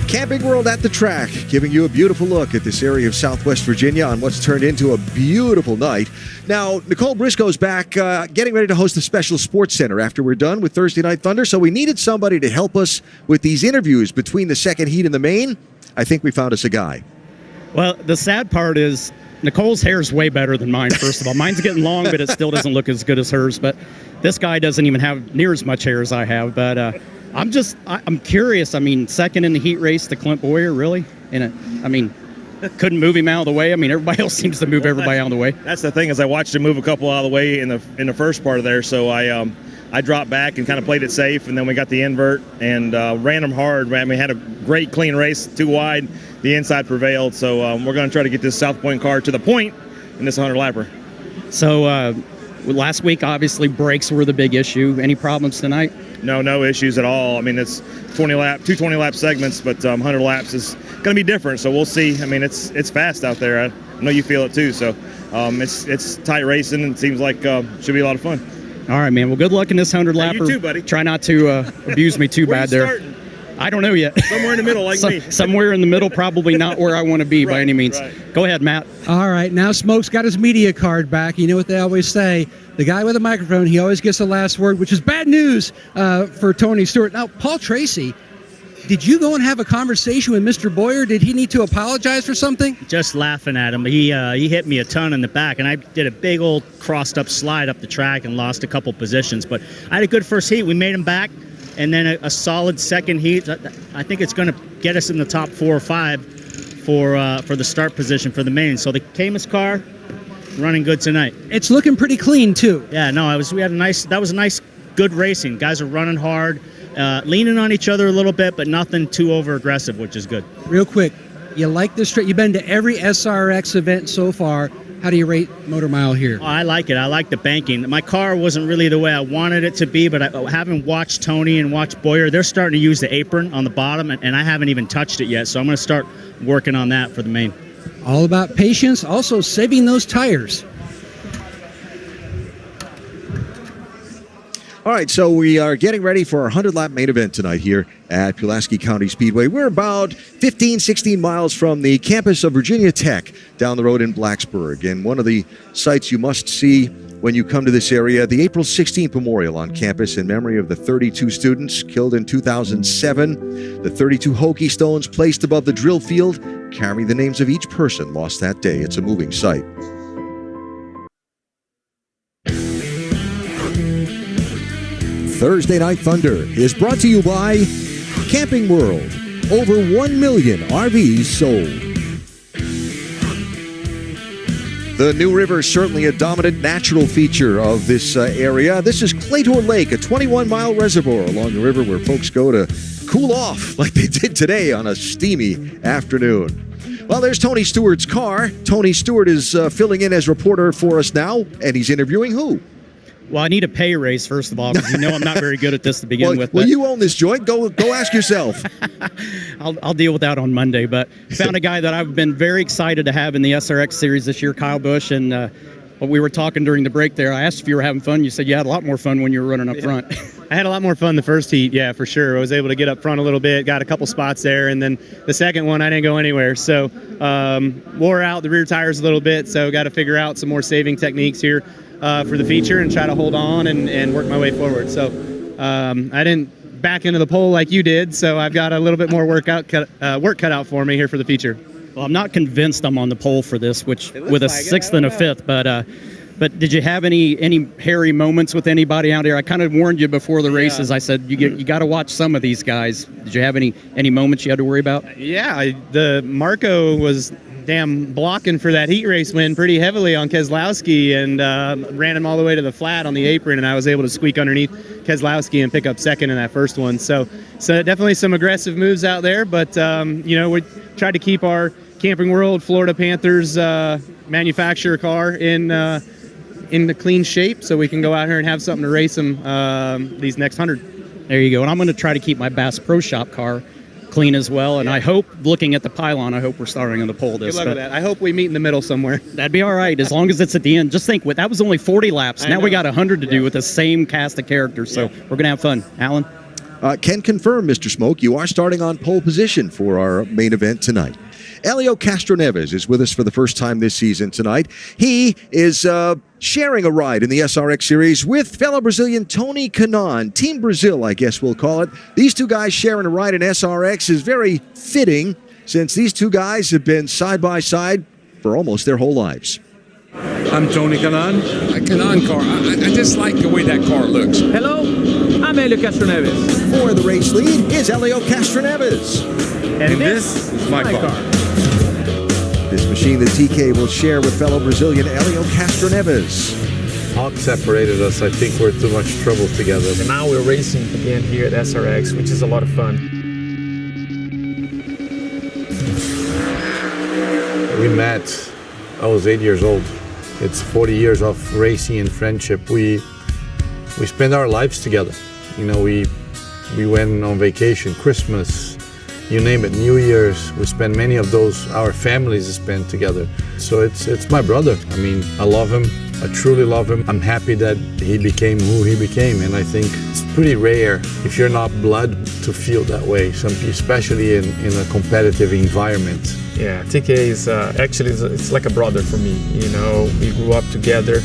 Camping World at the track, giving you a beautiful look at this area of Southwest Virginia on what's turned into a beautiful night. Now, Nicole Briscoe's back getting ready to host the Special Sports Center after we're done with Thursday Night Thunder, so we needed somebody to help us with these interviews between the second heat and the main. I think we found us a guy. Well, the sad part is Nicole's hair is way better than mine, first of all. Mine's getting long, but it still doesn't look as good as hers. But this guy doesn't even have near as much hair as I have. But I'm curious. I mean, second in the heat race to Clint Boyer, really? Couldn't move him out of the way. I mean, everybody else seems to move everybody out of the way. That's the thing, is I watched him move a couple out of the way in the first part of there. So I dropped back and kind of played it safe, and then we got the invert and ran him hard. I mean, we had a great clean race, too wide. The inside prevailed. So we're going to try to get this South Point car to the point in this 100-lapper. So last week, obviously, brakes were the big issue. Any problems tonight? No issues at all. I mean, it's 220-lap segments, but 100 laps is going to be different. So we'll see. I mean, it's fast out there. I know you feel it too. So it's tight racing, and it seems like should be a lot of fun. All right, man. Well, good luck in this 100-lapper. You too, buddy. Try not to abuse me too bad there. I don't know yet. Somewhere in the middle, like me. Somewhere in the middle, probably not where I want to be by any means. Go ahead, Matt. All right, now Smoke's got his media card back. You know what they always say. The guy with a microphone, he always gets the last word, which is bad news for Tony Stewart. Now, Paul Tracy, did you go and have a conversation with Mr. Boyer? Did he need to apologize for something? Just laughing at him. He hit me a ton in the back, and I did a big old crossed-up slide up the track and lost a couple positions. But I had a good first heat. We made him back, and then a solid second heat. I think it's going to get us in the top 4 or 5 for the start position for the main. So the Camus car running good tonight. It's looking pretty clean too. Yeah, no, that was a nice, good racing. Guys are running hard. Leaning on each other a little bit, but nothing too over aggressive, which is good. Real quick, you like this track? You've been to every SRX event so far. How do you rate Motor Mile here? Oh, I like it. I like the banking. My car wasn't really the way I wanted it to be, but having watched Tony and watched Boyer, they're starting to use the apron on the bottom, and I haven't even touched it yet. So I'm going to start working on that for the main. All about patience, also saving those tires. All right, so we are getting ready for our 100-lap main event tonight here at Pulaski County Speedway. We're about 15, 16 miles from the campus of Virginia Tech down the road in Blacksburg. And one of the sites you must see when you come to this area, the April 16th memorial on campus in memory of the 32 students killed in 2007. The 32 Hokie stones placed above the drill field carry the names of each person lost that day. It's a moving sight. Thursday Night Thunder is brought to you by Camping World. Over 1 million RVs sold. The New River is certainly a dominant natural feature of this area. This is Claytor Lake, a 21-mile reservoir along the river where folks go to cool off like they did today on a steamy afternoon. Well, there's Tony Stewart's car. Tony Stewart is filling in as reporter for us now, and he's interviewing who? Well, I need a pay raise, first of all, because you know I'm not very good at this to begin with. Well, you own this joint. Go ask yourself. I'll deal with that on Monday. But found a guy that I've been very excited to have in the SRX series this year, Kyle Busch. And when we were talking during the break there, I asked if you were having fun. You said you had a lot more fun when you were running up front. I had a lot more fun the first heat, yeah, for sure. I was able to get up front a little bit, got a couple spots there, and then the second one I didn't go anywhere. So wore out the rear tires a little bit, so got to figure out some more saving techniques here for the feature and try to hold on and work my way forward. So I didn't back into the pole like you did, so I've got a little bit more work cut out for me here for the feature. Well, I'm not convinced I'm on the pole for this, which with a sixth and a fifth, but did you have any hairy moments with anybody out here? I kind of warned you before the races. I said you got to watch some of these guys. Did you have any moments you had to worry about? Yeah, the Marco was damn blocking for that heat race win pretty heavily on Keselowski and ran him all the way to the flat on the apron, and I was able to squeak underneath Keselowski and pick up second in that first one. So definitely some aggressive moves out there, but we tried to keep our Camping World Florida Panthers manufacturer car in the clean shape so we can go out here and have something to race them these next 100. There you go. And I'm going to try to keep my Bass Pro Shop car clean as well. And I hope, looking at the pylon, I hope we're starting on the pole this. Good luck with that. I hope we meet in the middle somewhere. That'd be all right, as long as it's at the end. Just think, that was only 40 laps. Now we got 100 to do with the same cast of characters. So we're going to have fun. Alan? Can confirm, Mr. Smoke, you are starting on pole position for our main event tonight. Elio Castroneves is with us for the first time this season tonight. He is sharing a ride in the SRX series with fellow Brazilian Tony Kanaan. Team Brazil, I guess we'll call it. These two guys sharing a ride in SRX is very fitting since these two guys have been side by side for almost their whole lives. I'm Tony Kanaan. A Kanaan car. I just like the way that car looks. Hello, I'm Elio Castroneves. For the race lead is Elio Castroneves. And this is my car. This machine that TK will share with fellow Brazilian Elio Castroneves. Hawk separated us. I think we're too much trouble together. And now we're racing again here at SRX, which is a lot of fun. We met, I was 8 years old. It's 40 years of racing and friendship. We spend our lives together. We went on vacation, Christmas, you name it, New Year's. We spend many of those, our families spend together. So it's my brother. I mean, I love him. I truly love him. I'm happy that he became who he became, and I think it's pretty rare if you're not blood to feel that way, especially in a competitive environment. Yeah, TK is actually it's like a brother for me. You know, we grew up together,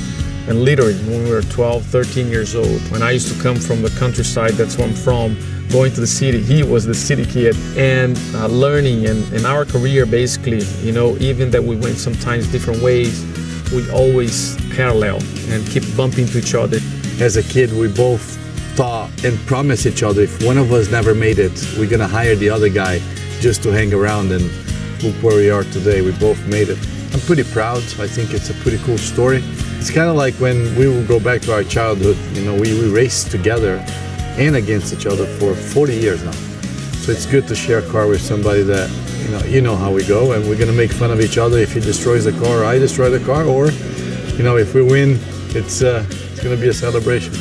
and literally when we were 12, 13 years old, when I used to come from the countryside, that's where I'm from, going to the city, he was the city kid, and learning, and in our career basically, you know, even that we went sometimes different ways, we always parallel and keep bumping into each other. As a kid, we both thought and promised each other, if one of us never made it, we're gonna hire the other guy just to hang around, and look where we are today. We both made it. I'm pretty proud. I think it's a pretty cool story. It's kind of like when we will go back to our childhood, you know, we raced together and against each other for 40 years now. So it's good to share a car with somebody that, you know how we go, and we're gonna make fun of each other if he destroys the car or I destroy the car, or, you know, if we win, it's gonna be a celebration.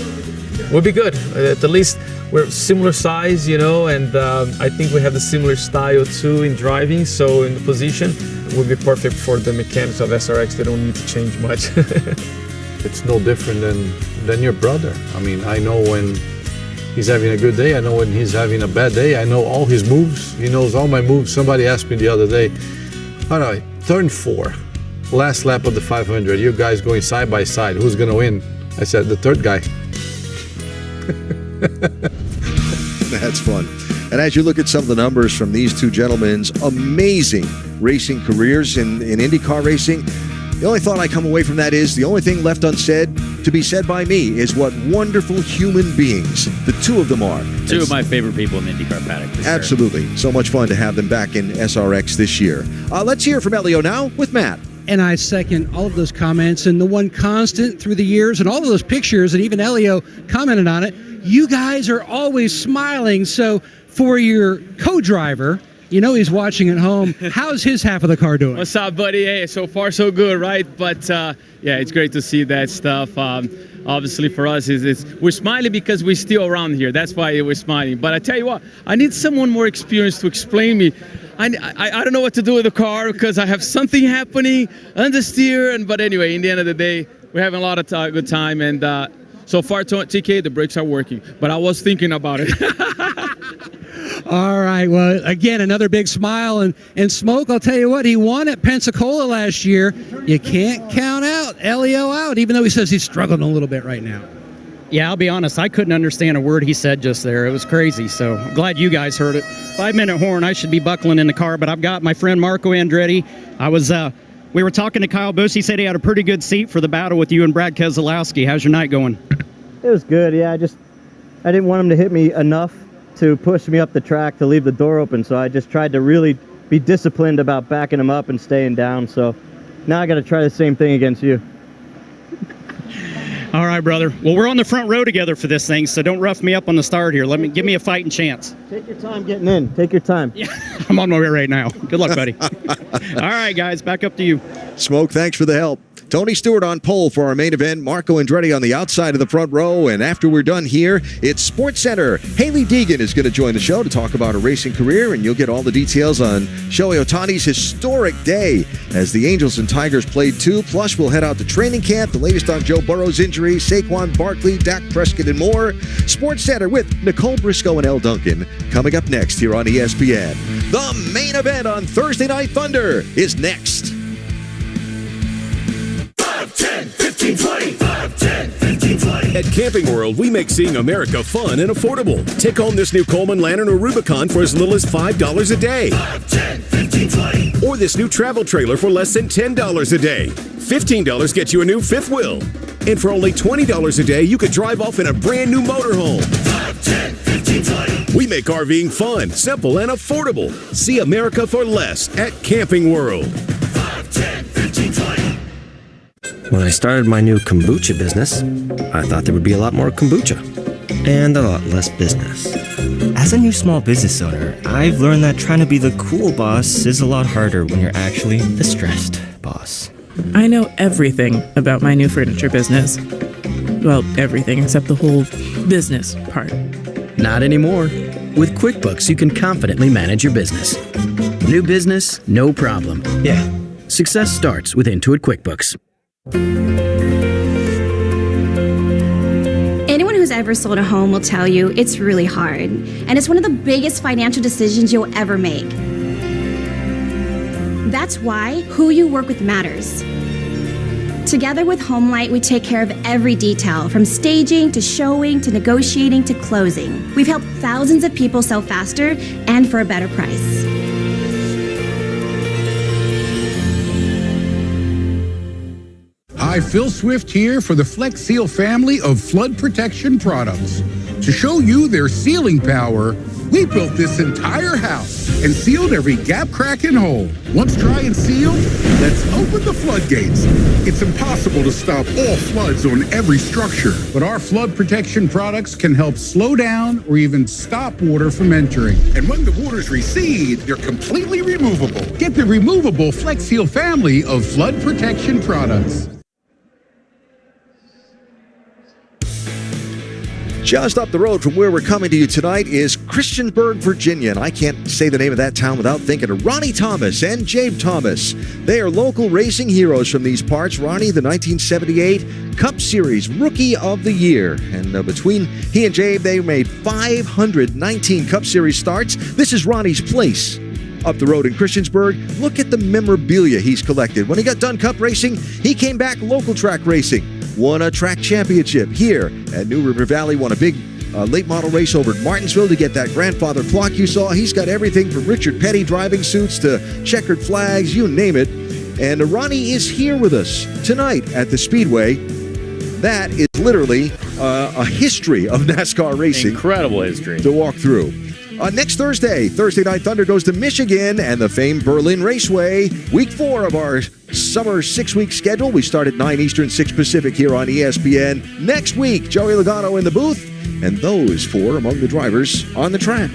We'll be good. At least we're similar size, you know, and I think we have the similar style too in driving, so in the position, it would be perfect for the mechanics of SRX. They don't need to change much. It's no different than your brother. I mean, I know when he's having a good day, I know when he's having a bad day, I know all his moves, he knows all my moves. Somebody asked me the other day, all right, turn 4, last lap of the 500, you guys going side by side, who's gonna win? I said, the third guy. That's fun. And as you look at some of the numbers from these two gentlemen's amazing racing careers in IndyCar racing, the only thought I come away from that is the only thing left unsaid to be said by me is what wonderful human beings the two of them are. Two of my favorite people in the IndyCar paddock. Absolutely. Sure. So much fun to have them back in SRX this year. Let's hear from Elio now with Matt. And I second all of those comments. And the one constant through the years and all of those pictures, and even Elio commented on it, you guys are always smiling. So for your co-driver, you know he's watching at home. How's his half of the car doing? What's up, buddy? Hey, so far so good, right? But yeah, it's great to see that stuff. Obviously for us, we're smiling because we're still around here. That's why we're smiling. But I tell you what, I need someone more experienced to explain me. I don't know what to do with the car because I have something happening understeer. But anyway, in the end of the day, we're having a lot of good time. And so far, TK, the brakes are working. But I was thinking about it. All right. Well, again, another big smile. And Smoke, I'll tell you what, he won at Pensacola last year. You can't count out Elio out, even though he says he's struggling a little bit right now. Yeah, I'll be honest. I couldn't understand a word he said just there. It was crazy. So I'm glad you guys heard it. 5-minute horn. I should be buckling in the car, but I've got my friend Marco Andretti. We were talking to Kyle Busch. He said he had a pretty good seat for the battle with you and Brad Keselowski. How's your night going? It was good. Yeah, I didn't want him to hit me enough to push me up the track to leave the door open. So I just tried to really be disciplined about backing him up and staying down. So now I got to try the same thing against you. All right, brother. Well, we're on the front row together for this thing, so don't rough me up on the start here. Give me a fighting chance. Take your time getting in. Take your time. Yeah, I'm on my way right now. Good luck, buddy. All right, guys, back up to you. Smoke, thanks for the help. Tony Stewart on pole for our main event. Marco Andretti on the outside of the front row. And after we're done here, it's Sports Center. Haley Deegan is going to join the show to talk about her racing career, and you'll get all the details on Shohei Ohtani's historic day as the Angels and Tigers played too. Plus, we'll head out to training camp, the latest on Joe Burrow's injury, Saquon Barkley, Dak Prescott, and more. Sports Center with Nicole Briscoe and Elle Duncan coming up next here on ESPN. The main event on Thursday Night Thunder is next. 10, 15, 20, 5, 10, 15, 20. At Camping World, we make seeing America fun and affordable. Take home this new Coleman Lantern or Rubicon for as little as $5 a day. 5, 10, 15, 20. Or this new travel trailer for less than $10 a day. $15 gets you a new fifth wheel. And for only $20 a day, you could drive off in a brand new motorhome. 5, 10, 15, 20. We make RVing fun, simple, and affordable. See America for less at Camping World. 5, 10, 15, 20. When I started my new kombucha business, I thought there would be a lot more kombucha and a lot less business. As a new small business owner, I've learned that trying to be the cool boss is a lot harder when you're actually the stressed boss. I know everything about my new furniture business. Well, everything except the whole business part. Not anymore. With QuickBooks, you can confidently manage your business. New business, no problem. Yeah, success starts with Intuit QuickBooks. ever sold a home will tell you it's really hard, and it's one of the biggest financial decisions you'll ever make. That's why who you work with matters. Together with HomeLight, we take care of every detail, from staging to showing to negotiating to closing. We've helped thousands of people sell faster and for a better price. Hi, Phil Swift here for the Flex Seal family of flood protection products. To show you their sealing power, we built this entire house and sealed every gap, crack, and hole. Once dry and sealed, let's open the floodgates. It's impossible to stop all floods on every structure, but our flood protection products can help slow down or even stop water from entering. And when the waters recede, they're completely removable. Get the removable Flex Seal family of flood protection products. Just up the road from where we're coming to you tonight is Christiansburg, Virginia. And I can't say the name of that town without thinking of Ronnie Thomas and Jabe Thomas. They are local racing heroes from these parts. Ronnie, the 1978 Cup Series Rookie of the Year. And between he and Jabe, they made 519 Cup Series starts. This is Ronnie's place. Up the road in Christiansburg, look at the memorabilia he's collected. When he got done Cup racing, he came back local track racing. Won a track championship here at New River Valley, won a big late model race over at Martinsville to get that grandfather clock you saw. He's got everything from Richard Petty driving suits to checkered flags, you name it. And Ronnie is here with us tonight at the Speedway. That is literally a history of NASCAR racing. Incredible history. To walk through. Next Thursday Night Thunder goes to Michigan and the famed Berlin Raceway. Week 4 of our summer 6-week schedule. We start at 9 Eastern, 6 Pacific here on ESPN. Next week, Joey Logano in the booth, and those 4 among the drivers on the track.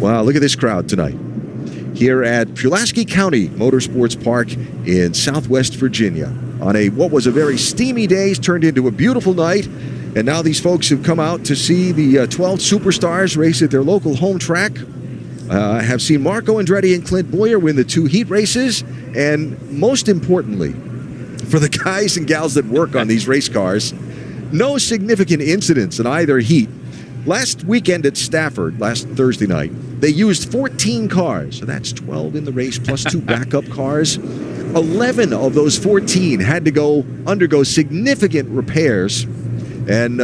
Wow, look at this crowd tonight. Here at Pulaski County Motorsports Park in Southwest Virginia. On what was a very steamy day, turned into a beautiful night. And now these folks have come out to see the 12 superstars race at their local home track. Have seen Marco Andretti and Clint Bowyer win the 2 heat races. And most importantly, for the guys and gals that work on these race cars, no significant incidents in either heat. Last weekend at Stafford, last Thursday night, they used 14 cars. So that's 12 in the race plus 2 backup cars. 11 of those 14 had to undergo significant repairs. And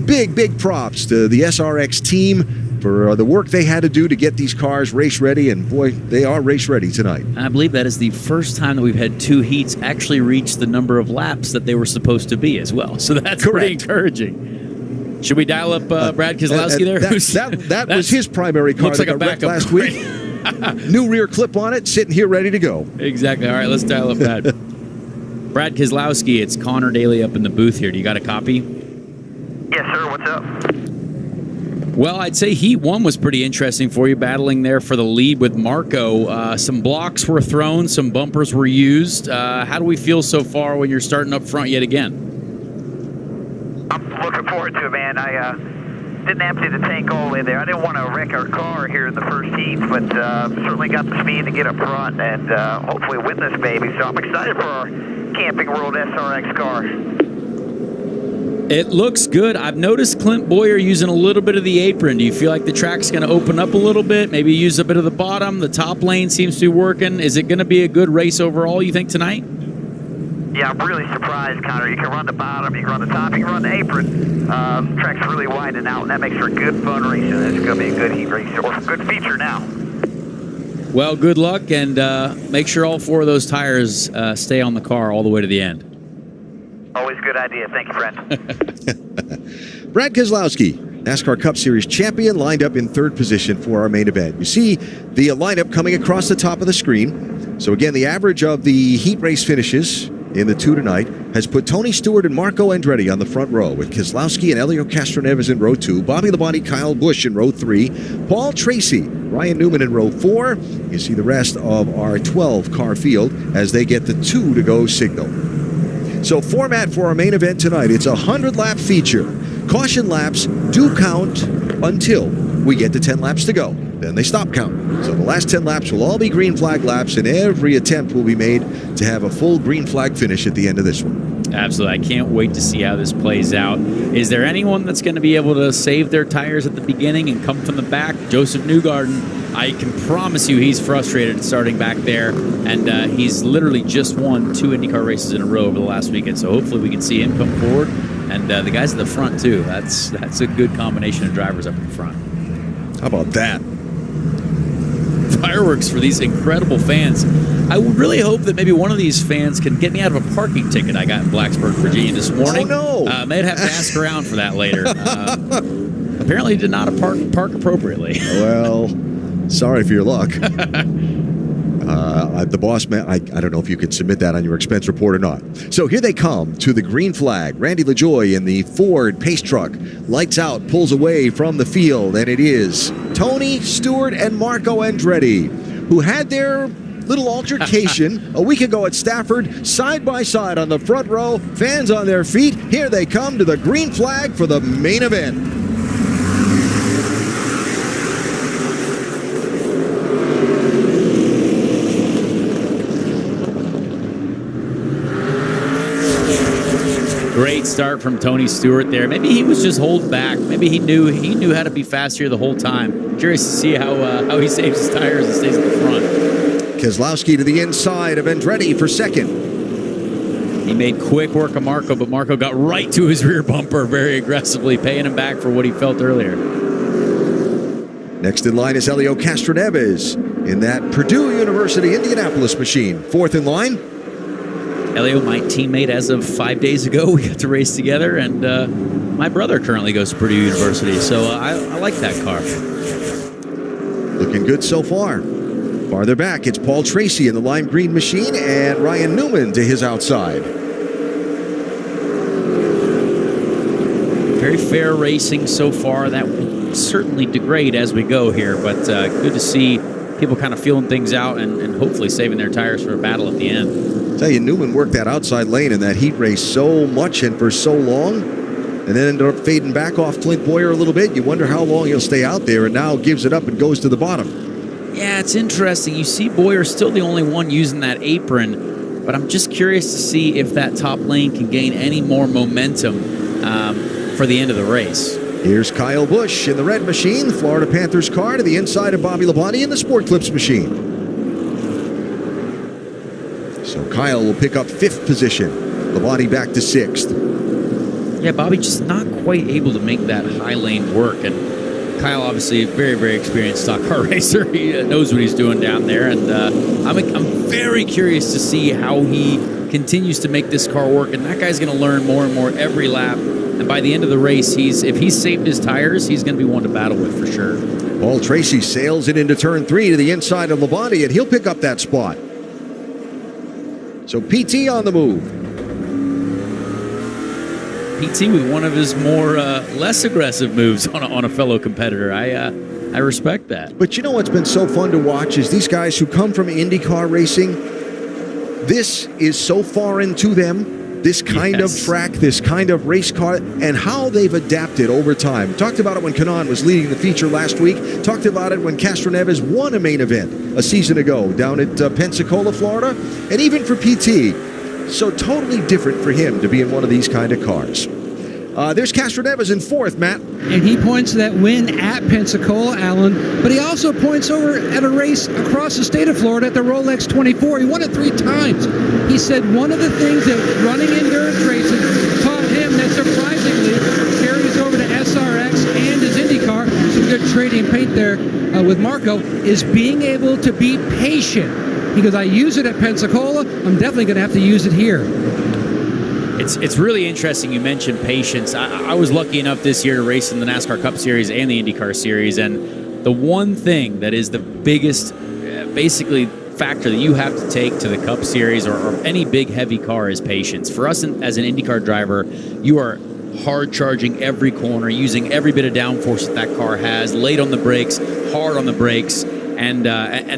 big props to the SRX team for the work they had to do to get these cars race ready. And boy, they are race ready tonight. I believe that is the first time that we've had 2 heats actually reach the number of laps that they were supposed to be as well. So that's pretty encouraging. Should we dial up Brad Keselowski there? That was his primary car that got wrecked last week. New rear clip on it, sitting here ready to go. Exactly. All right, let's dial up that. Brad Keselowski, it's Connor Daly up in the booth here. Do you got a copy? Yes, sir. What's up? Well, I'd say Heat 1 was pretty interesting for you, battling there for the lead with Marco. Some blocks were thrown, some bumpers were used. How do we feel so far when you're starting up front yet again? I'm looking forward to it, man. I didn't empty the tank all the way there. I didn't want to wreck our car here in the first heat, but certainly got the speed to get up front and hopefully win this baby. So I'm excited for our Camping World SRX car. It looks good. I've noticed Clint Bowyer using a little bit of the apron. Do you feel like the track's going to open up a little bit? Maybe use a bit of the bottom. The top lane seems to be working. Is it going to be a good race overall, you think, tonight? Yeah, I'm really surprised, Connor. You can run the bottom, you can run the top, you can run the apron. Track's really widening out, and that makes for a good fun race. And it's going to be a good heat race, or a good feature now. Well, good luck, and make sure all 4 of those tires stay on the car all the way to the end. Always a good idea. Thank you, friend. Brad Keselowski, NASCAR Cup Series champion, lined up in 3rd position for our main event. You see the lineup coming across the top of the screen. So again, the average of the heat race finishes in the 2 tonight has put Tony Stewart and Marco Andretti on the front row, with Keselowski and Helio Castroneves in row 2, Bobby Labonte, Kyle Busch in row 3, Paul Tracy, Ryan Newman in row 4. You see the rest of our 12-car field as they get the 2 to go signal. So format for our main event tonight, it's a 100-lap feature. Caution laps do count until we get to 10 laps to go. Then they stop counting. So the last 10 laps will all be green flag laps, and every attempt will be made to have a full green flag finish at the end of this one. Absolutely. I can't wait to see how this plays out. Is there anyone that's going to be able to save their tires at the beginning and come from the back? Joseph Newgarden, I can promise you he's frustrated starting back there, and he's literally just won 2 IndyCar races in a row over the last weekend, so hopefully we can see him come forward. And the guys at the front, too. That's a good combination of drivers up in front. How about that? Fireworks for these incredible fans. I would really hope that maybe one of these fans can get me out of a parking ticket I got in Blacksburg, Virginia this morning. Oh, no. May have to ask around for that later. Apparently did not park appropriately. Well, sorry for your luck. The boss man, I don't know if you could submit that on your expense report or not. So here they come to the green flag. Randy LaJoie in the Ford Pace Truck. Lights out, pulls away from the field, and it is Tony Stewart and Marco Andretti, who had their little altercation a week ago at Stafford, side by side on the front row, fans on their feet. Here they come to the green flag for the main event. Great start from Tony Stewart there. Maybe he was just holding back. Maybe he knew how to be fast here the whole time. Curious to see how he saves his tires and stays at the front. Keselowski to the inside of Andretti for second. He made quick work of Marco, but Marco got right to his rear bumper very aggressively, paying him back for what he felt earlier. Next in line is Helio Castroneves in that Purdue University Indianapolis machine. Fourth in line. Helio, my teammate as of 5 days ago. We got to race together, and my brother currently goes to Purdue University, so I like that car. Looking good so far. Farther back, it's Paul Tracy in the lime green machine and Ryan Newman to his outside. Very fair racing so far. That will certainly degrade as we go here, but good to see people kind of feeling things out and hopefully saving their tires for a battle at the end. Tell you, Newman worked that outside lane in that heat race so much and for so long, and then ended up fading back off Clint Boyer a little bit. You wonder how long he'll stay out there, and now gives it up and goes to the bottom. Yeah, it's interesting. You see Boyer still the only one using that apron, but I'm just curious to see if that top lane can gain any more momentum for the end of the race. Here's Kyle Busch in the red machine, the Florida Panthers car to the inside of Bobby Labonte in the Sport Clips machine. So Kyle will pick up 5th position. Labonte back to 6th. Yeah, Bobby just not quite able to make that high lane work. And Kyle, obviously, a very, very experienced stock car racer. He knows what he's doing down there. And I'm very curious to see how he continues to make this car work. And that guy's going to learn more and more every lap. And by the end of the race, if he's saved his tires, he's going to be one to battle with for sure. Paul Tracy sails it into turn 3 to the inside of Labonte, and he'll pick up that spot. So PT on the move. PT with one of his more less aggressive moves on a fellow competitor. I respect that. But you know what's been so fun to watch is these guys who come from IndyCar racing. This is so foreign to them. This kind of track, this kind of race car, and how they've adapted over time. Talked about it when Kanaan was leading the feature last week. Talked about it when Castroneves won a main event a season ago down at Pensacola, Florida. And even for PT, so totally different for him to be in one of these kind of cars. There's Castroneves in 4th, Matt. And he points to that win at Pensacola, Alan, but he also points over at a race across the state of Florida at the Rolex 24. He won it 3 times. He said one of the things that running endurance racing taught him that surprisingly carries over to SRX and his IndyCar, some good trading paint there with Marco, is being able to be patient. He goes, I use it at Pensacola, I'm definitely going to have to use it here. It's really interesting you mentioned patience. I was lucky enough this year to race in the NASCAR Cup Series and the IndyCar Series, and the one thing that is the biggest basically factor that you have to take to the Cup Series or any big heavy car is patience. For us as an IndyCar driver, you are hard charging every corner, using every bit of downforce that car has, late on the brakes, hard on the brakes. And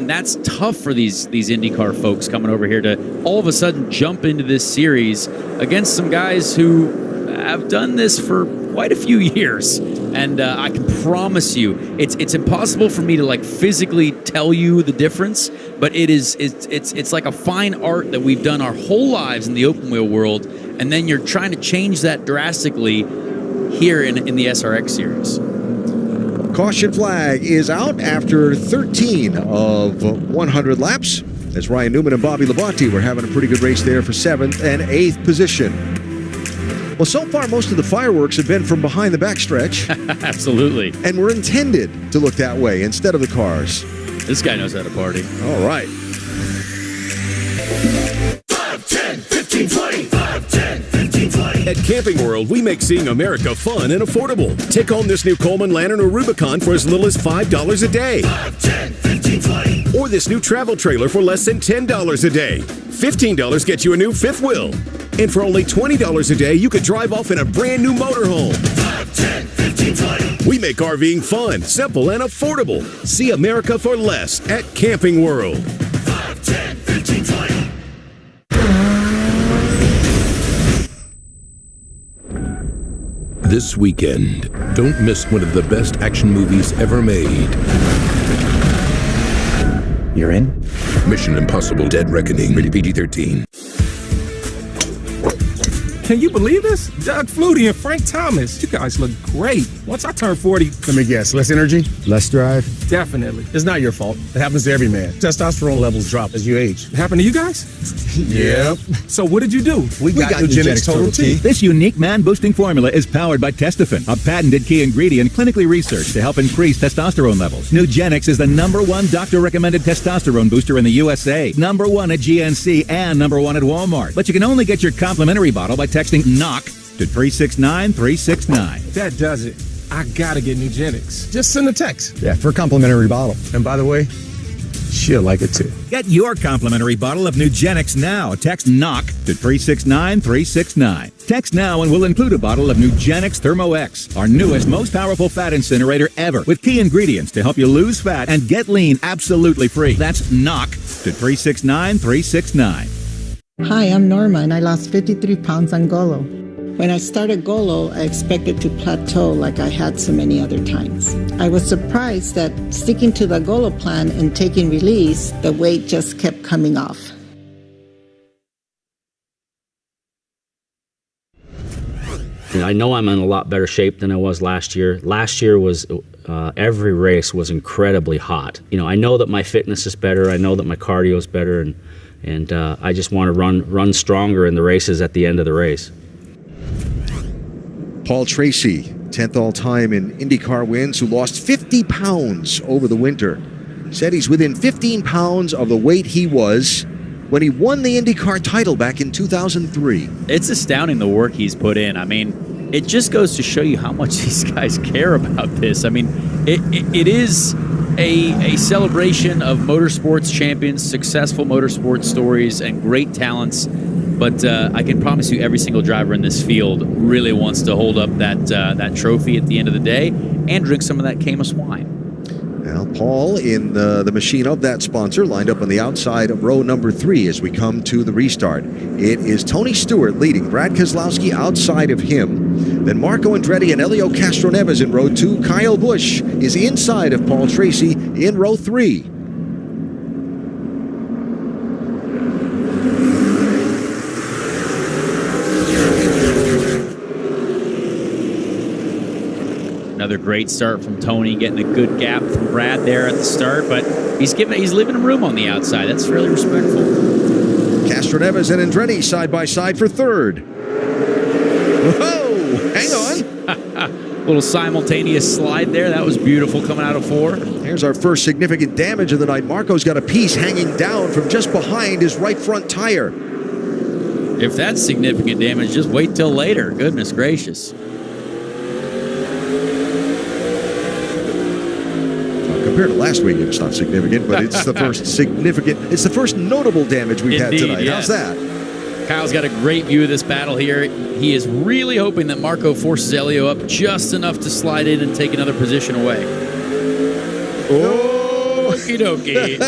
that's tough for these IndyCar folks coming over here to all of a sudden jump into this series against some guys who have done this for quite a few years. And I can promise you, it's impossible for me to like physically tell you the difference, but it's like a fine art that we've done our whole lives in the open wheel world, and then you're trying to change that drastically here in the SRX series. Caution flag is out after 13 of 100 laps, as Ryan Newman and Bobby Labonte were having a pretty good race there for 7th and 8th position. Well, so far, most of the fireworks have been from behind the backstretch. Absolutely. And were intended to look that way instead of the cars. This guy knows how to party. All right. 5, 10, 15, 20. 5, 10, 15, 20. At Camping World, we make seeing America fun and affordable. Take home this new Coleman Lantern or Rubicon for as little as $5 a day. 5, 10, 15, 20. Or this new travel trailer for less than $10 a day. $15 gets you a new fifth wheel. And for only $20 a day, you could drive off in a brand new motorhome. 5, 10, 15, 20. We make RVing fun, simple, and affordable. See America for less at Camping World. 5, 10, 15, 20. This weekend, don't miss one of the best action movies ever made. You're in? Mission Impossible: Dead Reckoning, rated PG-13. Can you believe this? Doug Flutie and Frank Thomas. You guys look great. Once I turn 40... Let me guess, less energy? Less drive? Definitely. It's not your fault. It happens to every man. Testosterone levels drop as you age. It happened to you guys? Yep. So what did you do? We got Nugenix Total T. This unique man-boosting formula is powered by Testofen, a patented key ingredient clinically researched to help increase testosterone levels. Nugenix is the #1 doctor-recommended testosterone booster in the USA, #1 at GNC, and #1 at Walmart. But you can only get your complimentary bottle by texting KNOCK to 369-369. That does it. I gotta get Nugenix. Just send a text. Yeah, for a complimentary bottle. And by the way, she'll like it too. Get your complimentary bottle of Nugenix now. Text KNOCK to 369-369. Text now and we'll include a bottle of Nugenix Thermo X, our newest, most powerful fat incinerator ever, with key ingredients to help you lose fat and get lean absolutely free. That's KNOCK to 369-369. Hi, I'm Norma, and I lost 53 pounds on Golo. When I started Golo, I expected to plateau like I had so many other times. I was surprised that sticking to the Golo plan and taking release, the weight just kept coming off. I know I'm in a lot better shape than I was last year. Last year was every race was incredibly hot. You know, I know that my fitness is better. I know that my cardio is better, and I just want to run stronger in the races at the end of the race. Paul Tracy, 10th all-time in IndyCar wins, who lost 50 pounds over the winter. Said he's within 15 pounds of the weight he was when he won the IndyCar title back in 2003. It's astounding the work he's put in. I mean, it just goes to show you how much these guys care about this. I mean, it is a celebration of motorsports champions, successful motorsports stories, and great talents. But I can promise you every single driver in this field really wants to hold up that trophy at the end of the day and drink some of that Caymus wine. Now, Paul in the machine of that sponsor, lined up on the outside of row number 3 as we come to the restart. It is Tony Stewart leading, Brad Keselowski outside of him. Then Marco Andretti and Helio Castroneves in row 2. Kyle Busch is inside of Paul Tracy in row 3. Another great start from Tony, getting a good gap from Brad there at the start, but he's leaving him room on the outside. That's fairly respectful. Castroneves and Andretti side by side for 3rd. Whoa! Hang on. Little simultaneous slide there. That was beautiful coming out of 4. Here's our first significant damage of the night. Marco's got a piece hanging down from just behind his right front tire. If that's significant damage, just wait till later. Goodness gracious. Compared to last week, it's not significant, but it's the first it's the first notable damage we've had tonight. Yes. How's that? Kyle's got a great view of this battle here. He is really hoping that Marco forces Helio up just enough to slide in and take another position away. Okie dokie.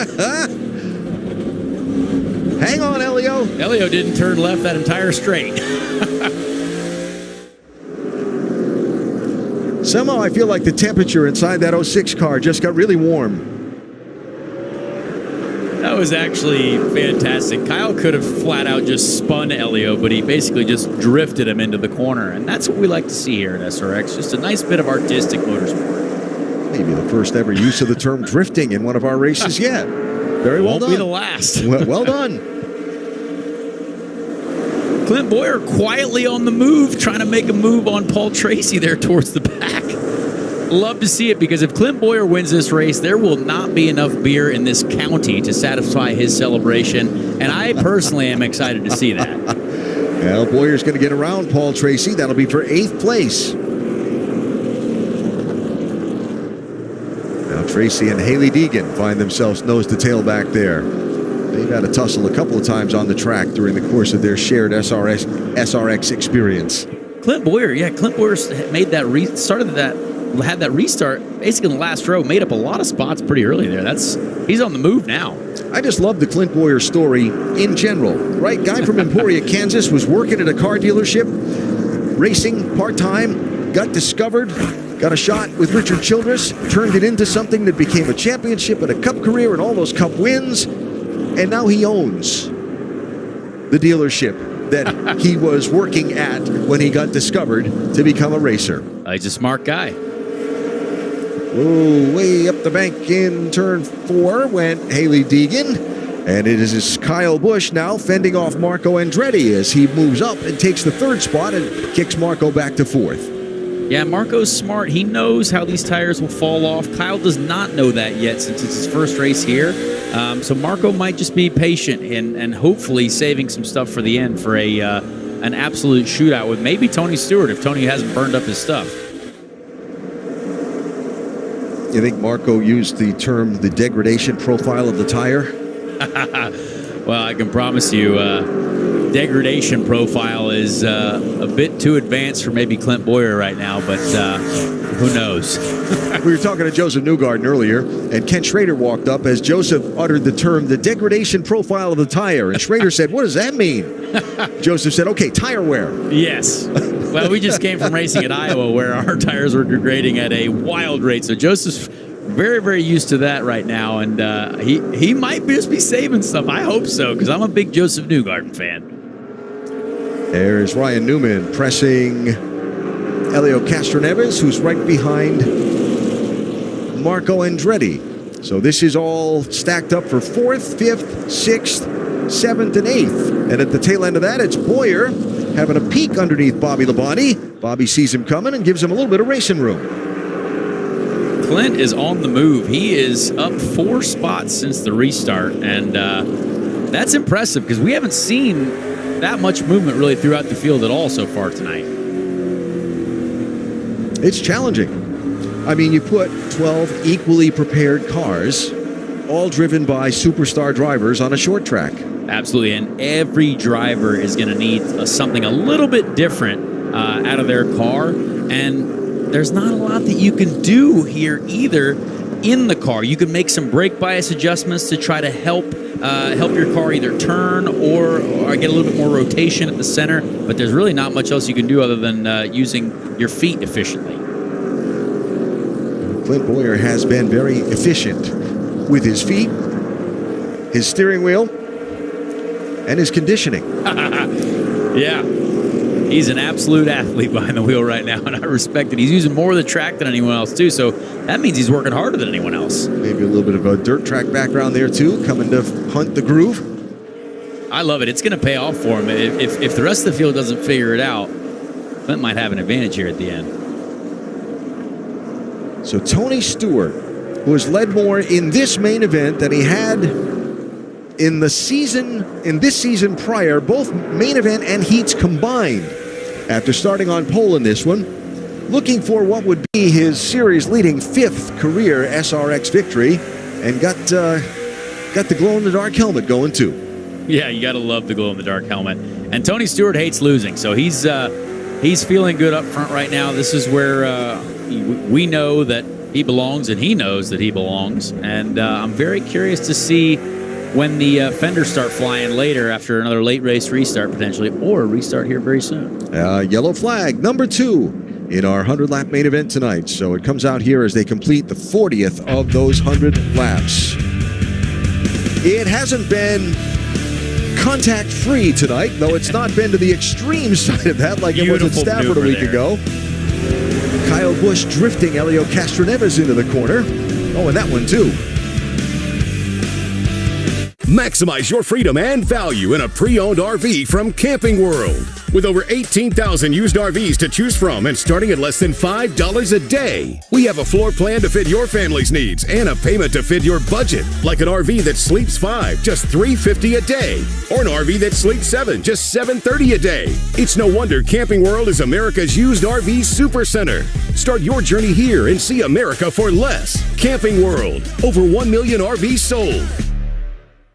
Hang on, Helio. Helio didn't turn left that entire straight. Somehow I feel like the temperature inside that 06 car just got really warm. That was actually fantastic. Kyle could have flat out just spun Elio, but he basically just drifted him into the corner. And that's what we like to see here at SRX. Just a nice bit of artistic motorsport. Maybe the first ever use of the term drifting in one of our races yet. Very well done. Won't be the last. Well done. Clint Boyer quietly on the move, trying to make a move on Paul Tracy there towards the back. Love to see it, because if Clint Boyer wins this race, there will not be enough beer in this county to satisfy his celebration, and I personally am excited to see that. Well, Boyer's going to get around Paul Tracy. That'll be for 8th place. Now Tracy and Haley Deegan find themselves nose to tail back there. They've had a tussle a couple of times on the track during the course of their shared SRX experience. Clint Boyer made that had that restart basically in the last row, made up a lot of spots pretty early there. He's on the move now. I just love the Clint Boyer story in general, right? Guy from Emporia, Kansas, was working at a car dealership, racing part-time, got discovered, got a shot with Richard Childress, turned it into something that became a championship and a cup career and all those cup wins, and now he owns the dealership that he was working at when he got discovered to become a racer. He's a smart guy. Whoa, way up the bank in turn 4 went Haley Deegan. And it is Kyle Busch now fending off Marco Andretti as he moves up and takes the 3rd spot and kicks Marco back to 4th. Yeah, Marco's smart. He knows how these tires will fall off. Kyle does not know that yet since it's his first race here. So Marco might just be patient and hopefully saving some stuff for the end for an absolute shootout with maybe Tony Stewart if Tony hasn't burned up his stuff. You think Marco used the term the degradation profile of the tire? Well, I can promise you degradation profile is a bit too advanced for maybe Clint Boyer right now, but who knows? We were talking to Joseph Newgarden earlier, and Ken Schrader walked up as Joseph uttered the term the degradation profile of the tire, and Schrader said, "What does that mean?" Joseph said, "Okay, tire wear." Yes. Well, we just came from racing at Iowa where our tires were degrading at a wild rate, so Joseph's very, very used to that right now, and he might just be saving stuff. I hope so, because I'm a big Joseph Newgarden fan. There's Ryan Newman pressing Elio Castroneves, who's right behind Marco Andretti. So this is all stacked up for 4th, 5th, 6th, 7th, and 8th. And at the tail end of that, it's Boyer having a peek underneath Bobby Labonte. Bobby sees him coming and gives him a little bit of racing room. Clint is on the move. He is up 4 spots since the restart, and that's impressive because we haven't seen that much movement really throughout the field at all so far tonight. It's challenging. I mean, you put 12 equally prepared cars, all driven by superstar drivers on a short track. Absolutely, and every driver is going to need something a little bit different out of their car, and there's not a lot that you can do here either in the car. You can make some brake bias adjustments to try to help your car either turn or get a little bit more rotation at the center, but there's really not much else you can do other than using your feet efficiently. Clint Boyer has been very efficient with his feet, his steering wheel, and his conditioning. Yeah. He's an absolute athlete behind the wheel right now, and I respect it. He's using more of the track than anyone else, too, so that means he's working harder than anyone else. Maybe a little bit of a dirt track background there, too, coming to hunt the groove. I love it. It's going to pay off for him. If the rest of the field doesn't figure it out, Clint might have an advantage here at the end. So Tony Stewart, who has led more in this main event than he had in this season prior, both main event and heats combined, after starting on pole in this one, looking for what would be his series-leading 5th career SRX victory, and got the glow-in-the-dark helmet going too. Yeah, you got to love the glow-in-the-dark helmet. And Tony Stewart hates losing, so he's feeling good up front right now. This is where we know that he belongs, and he knows that he belongs. And I'm very curious to see when the fenders start flying later after another late race restart potentially, or a restart here very soon. Yellow flag, number 2. in our 100-lap main event tonight. So it comes out here as they complete the 40th of those 100 laps. It hasn't been contact-free tonight, though it's not been to the extreme side of that like it was at Stafford a week ago. Kyle Busch drifting Helio Castroneves into the corner. Oh, and that one too. Maximize your freedom and value in a pre-owned RV from Camping World. With over 18,000 used RVs to choose from and starting at less than $5 a day. We have a floor plan to fit your family's needs and a payment to fit your budget. Like an RV that sleeps 5, just $350 a day. Or an RV that sleeps 7, just $730 a day. It's no wonder Camping World is America's used RV supercenter. Start your journey here and see America for less. Camping World. Over 1 million RVs sold.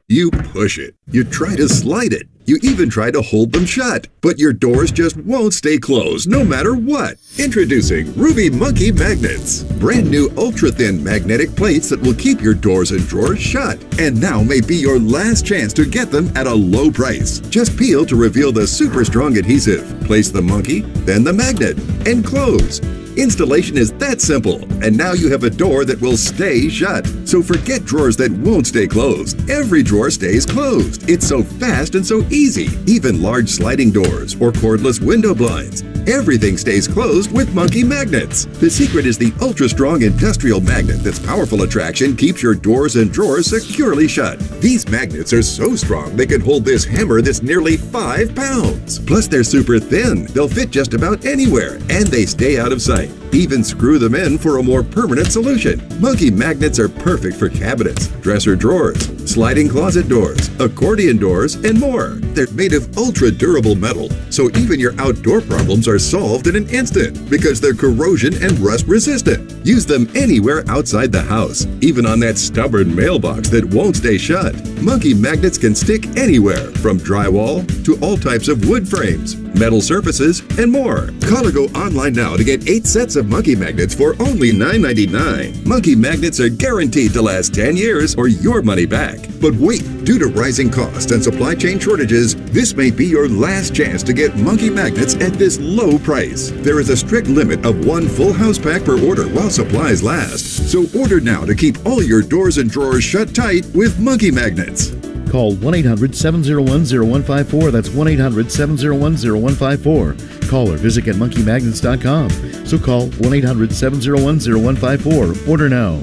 You push it. You try to slide it. You even try to hold them shut. But your doors just won't stay closed no matter what. Introducing Ruby Monkey Magnets. Brand new ultra-thin magnetic plates that will keep your doors and drawers shut. And now may be your last chance to get them at a low price. Just peel to reveal the super strong adhesive. Place the monkey, then the magnet, and close. Installation is that simple, and now you have a door that will stay shut. So forget drawers that won't stay closed. Every drawer stays closed. It's so fast and so easy. Even large sliding doors or cordless window blinds. Everything stays closed with Monkey Magnets. The secret is the ultra-strong industrial magnet that's powerful attraction keeps your doors and drawers securely shut. These magnets are so strong they can hold this hammer that's nearly 5 pounds. Plus they're super thin. They'll fit just about anywhere, and they stay out of sight. Even screw them in for a more permanent solution. Monkey Magnets are perfect for cabinets, dresser drawers, sliding closet doors, accordion doors, and more. They're made of ultra-durable metal, so even your outdoor problems are solved in an instant because they're corrosion and rust resistant. Use them anywhere outside the house, even on that stubborn mailbox that won't stay shut. Monkey Magnets can stick anywhere, from drywall to all types of wood frames, metal surfaces, and more. Call or go online now to get 8 sets of Monkey Magnets for only $9.99. Monkey Magnets are guaranteed to last 10 years or your money back. But wait, due to rising costs and supply chain shortages, this may be your last chance to get Monkey Magnets at this low price. There is a strict limit of 1 full house pack per order while supplies last. So order now to keep all your doors and drawers shut tight with Monkey Magnets. Call 1-800-701-0154. That's 1-800-701-0154. Call or visit at monkeymagnets.com. So call 1-800-701-0154. Order now.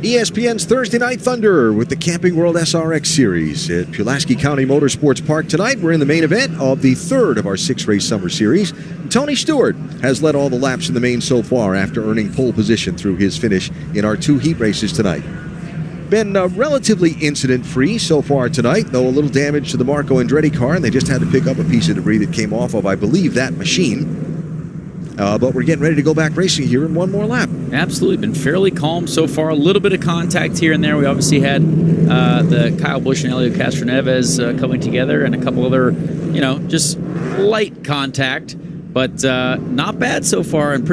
ESPN's Thursday Night Thunder with the Camping World SRX Series at Pulaski County Motorsports Park tonight. We're in the main event of the 3rd of our 6-race summer series. Tony Stewart has led all the laps in the main so far after earning pole position through his finish in our 2 heat races tonight. Been relatively incident-free so far tonight, though a little damage to the Marco Andretti car, and they just had to pick up a piece of debris that came off of, I believe, that machine. But we're getting ready to go back racing here in one more lap. Absolutely. Been fairly calm so far. A little bit of contact here and there. We obviously had the Kyle Busch and Helio Castroneves coming together and a couple other, just light contact. But not bad so far. And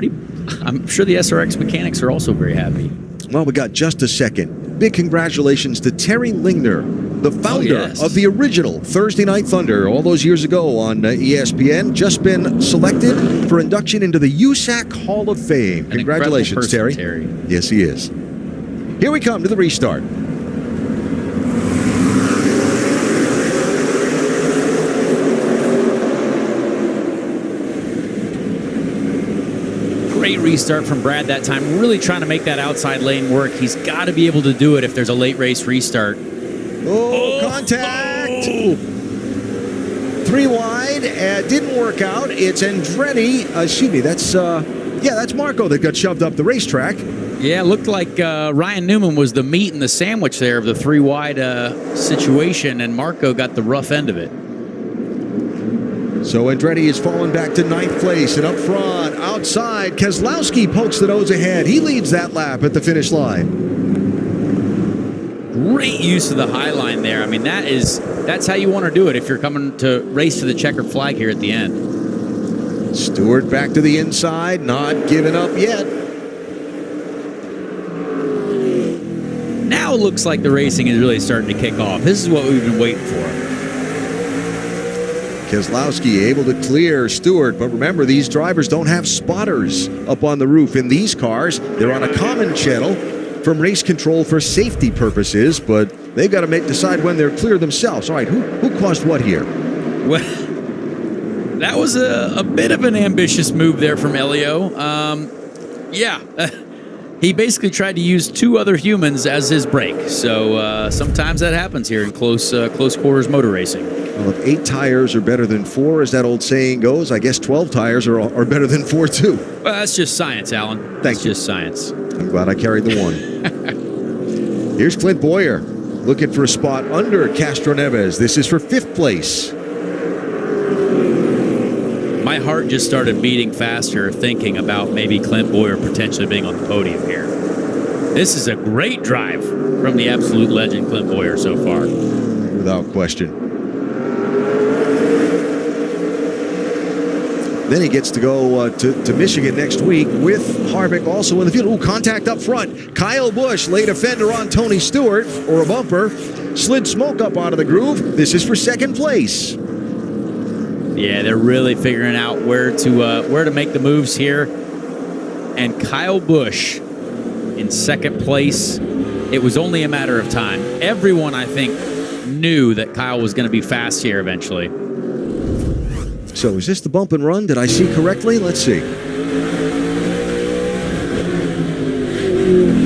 I'm sure the SRX mechanics are also very happy. Well, we got just a second. Big congratulations to Terry Lingner, the founder of the original Thursday Night Thunder all those years ago on ESPN. Just been selected for induction into the USAC Hall of Fame. Congratulations, Terry. Yes, he is. Here we come to the restart. Great restart from Brad that time. Really trying to make that outside lane work. He's got to be able to do it if there's a late race restart. Contact! 3 wide. Didn't work out. It's Andretti. That's Marco that got shoved up the racetrack. Yeah, it looked like Ryan Newman was the meat in the sandwich there of the 3 wide situation, and Marco got the rough end of it. So Andretti is falling back to 9th place, and up front, outside, Keselowski pokes the nose ahead. He leads that lap at the finish line. Great use of the high line there. I mean, that's how you want to do it if you're coming to race to the checkered flag here at the end. Stewart back to the inside, not giving up yet. now it looks like the racing is really starting to kick off. This is what we've been waiting for. Keselowski able to clear Stewart, but remember, these drivers don't have spotters up on the roof in these cars. They're on a common channel from race control for safety purposes, but they've got to decide when they're clear themselves. All right, who caused what here? Well, that was a bit of an ambitious move there from Elio. He basically tried to use 2 other humans as his brake. So sometimes that happens here in close quarters motor racing. Well, if 8 tires are better than 4, as that old saying goes, I guess 12 tires are better than 4 too. Well, that's just science, Alan. That's just science. I'm glad I carried the 1. Here's Clint Boyer looking for a spot under Castro Neves. This is for 5th place. My heart just started beating faster thinking about maybe Clint Boyer potentially being on the podium here. This is a great drive from the absolute legend Clint Boyer so far. Without question. Then he gets to go to Michigan next week with Harvick also in the field. Ooh, contact up front. Kyle Busch laid a fender on Tony Stewart, or a bumper. Slid smoke up out of the groove. This is for 2nd place. Yeah, they're really figuring out where to make the moves here. And Kyle Busch in 2nd place. It was only a matter of time. Everyone, I think, knew that Kyle was going to be fast here eventually. So is this the bump and run? Did I see correctly? Let's see.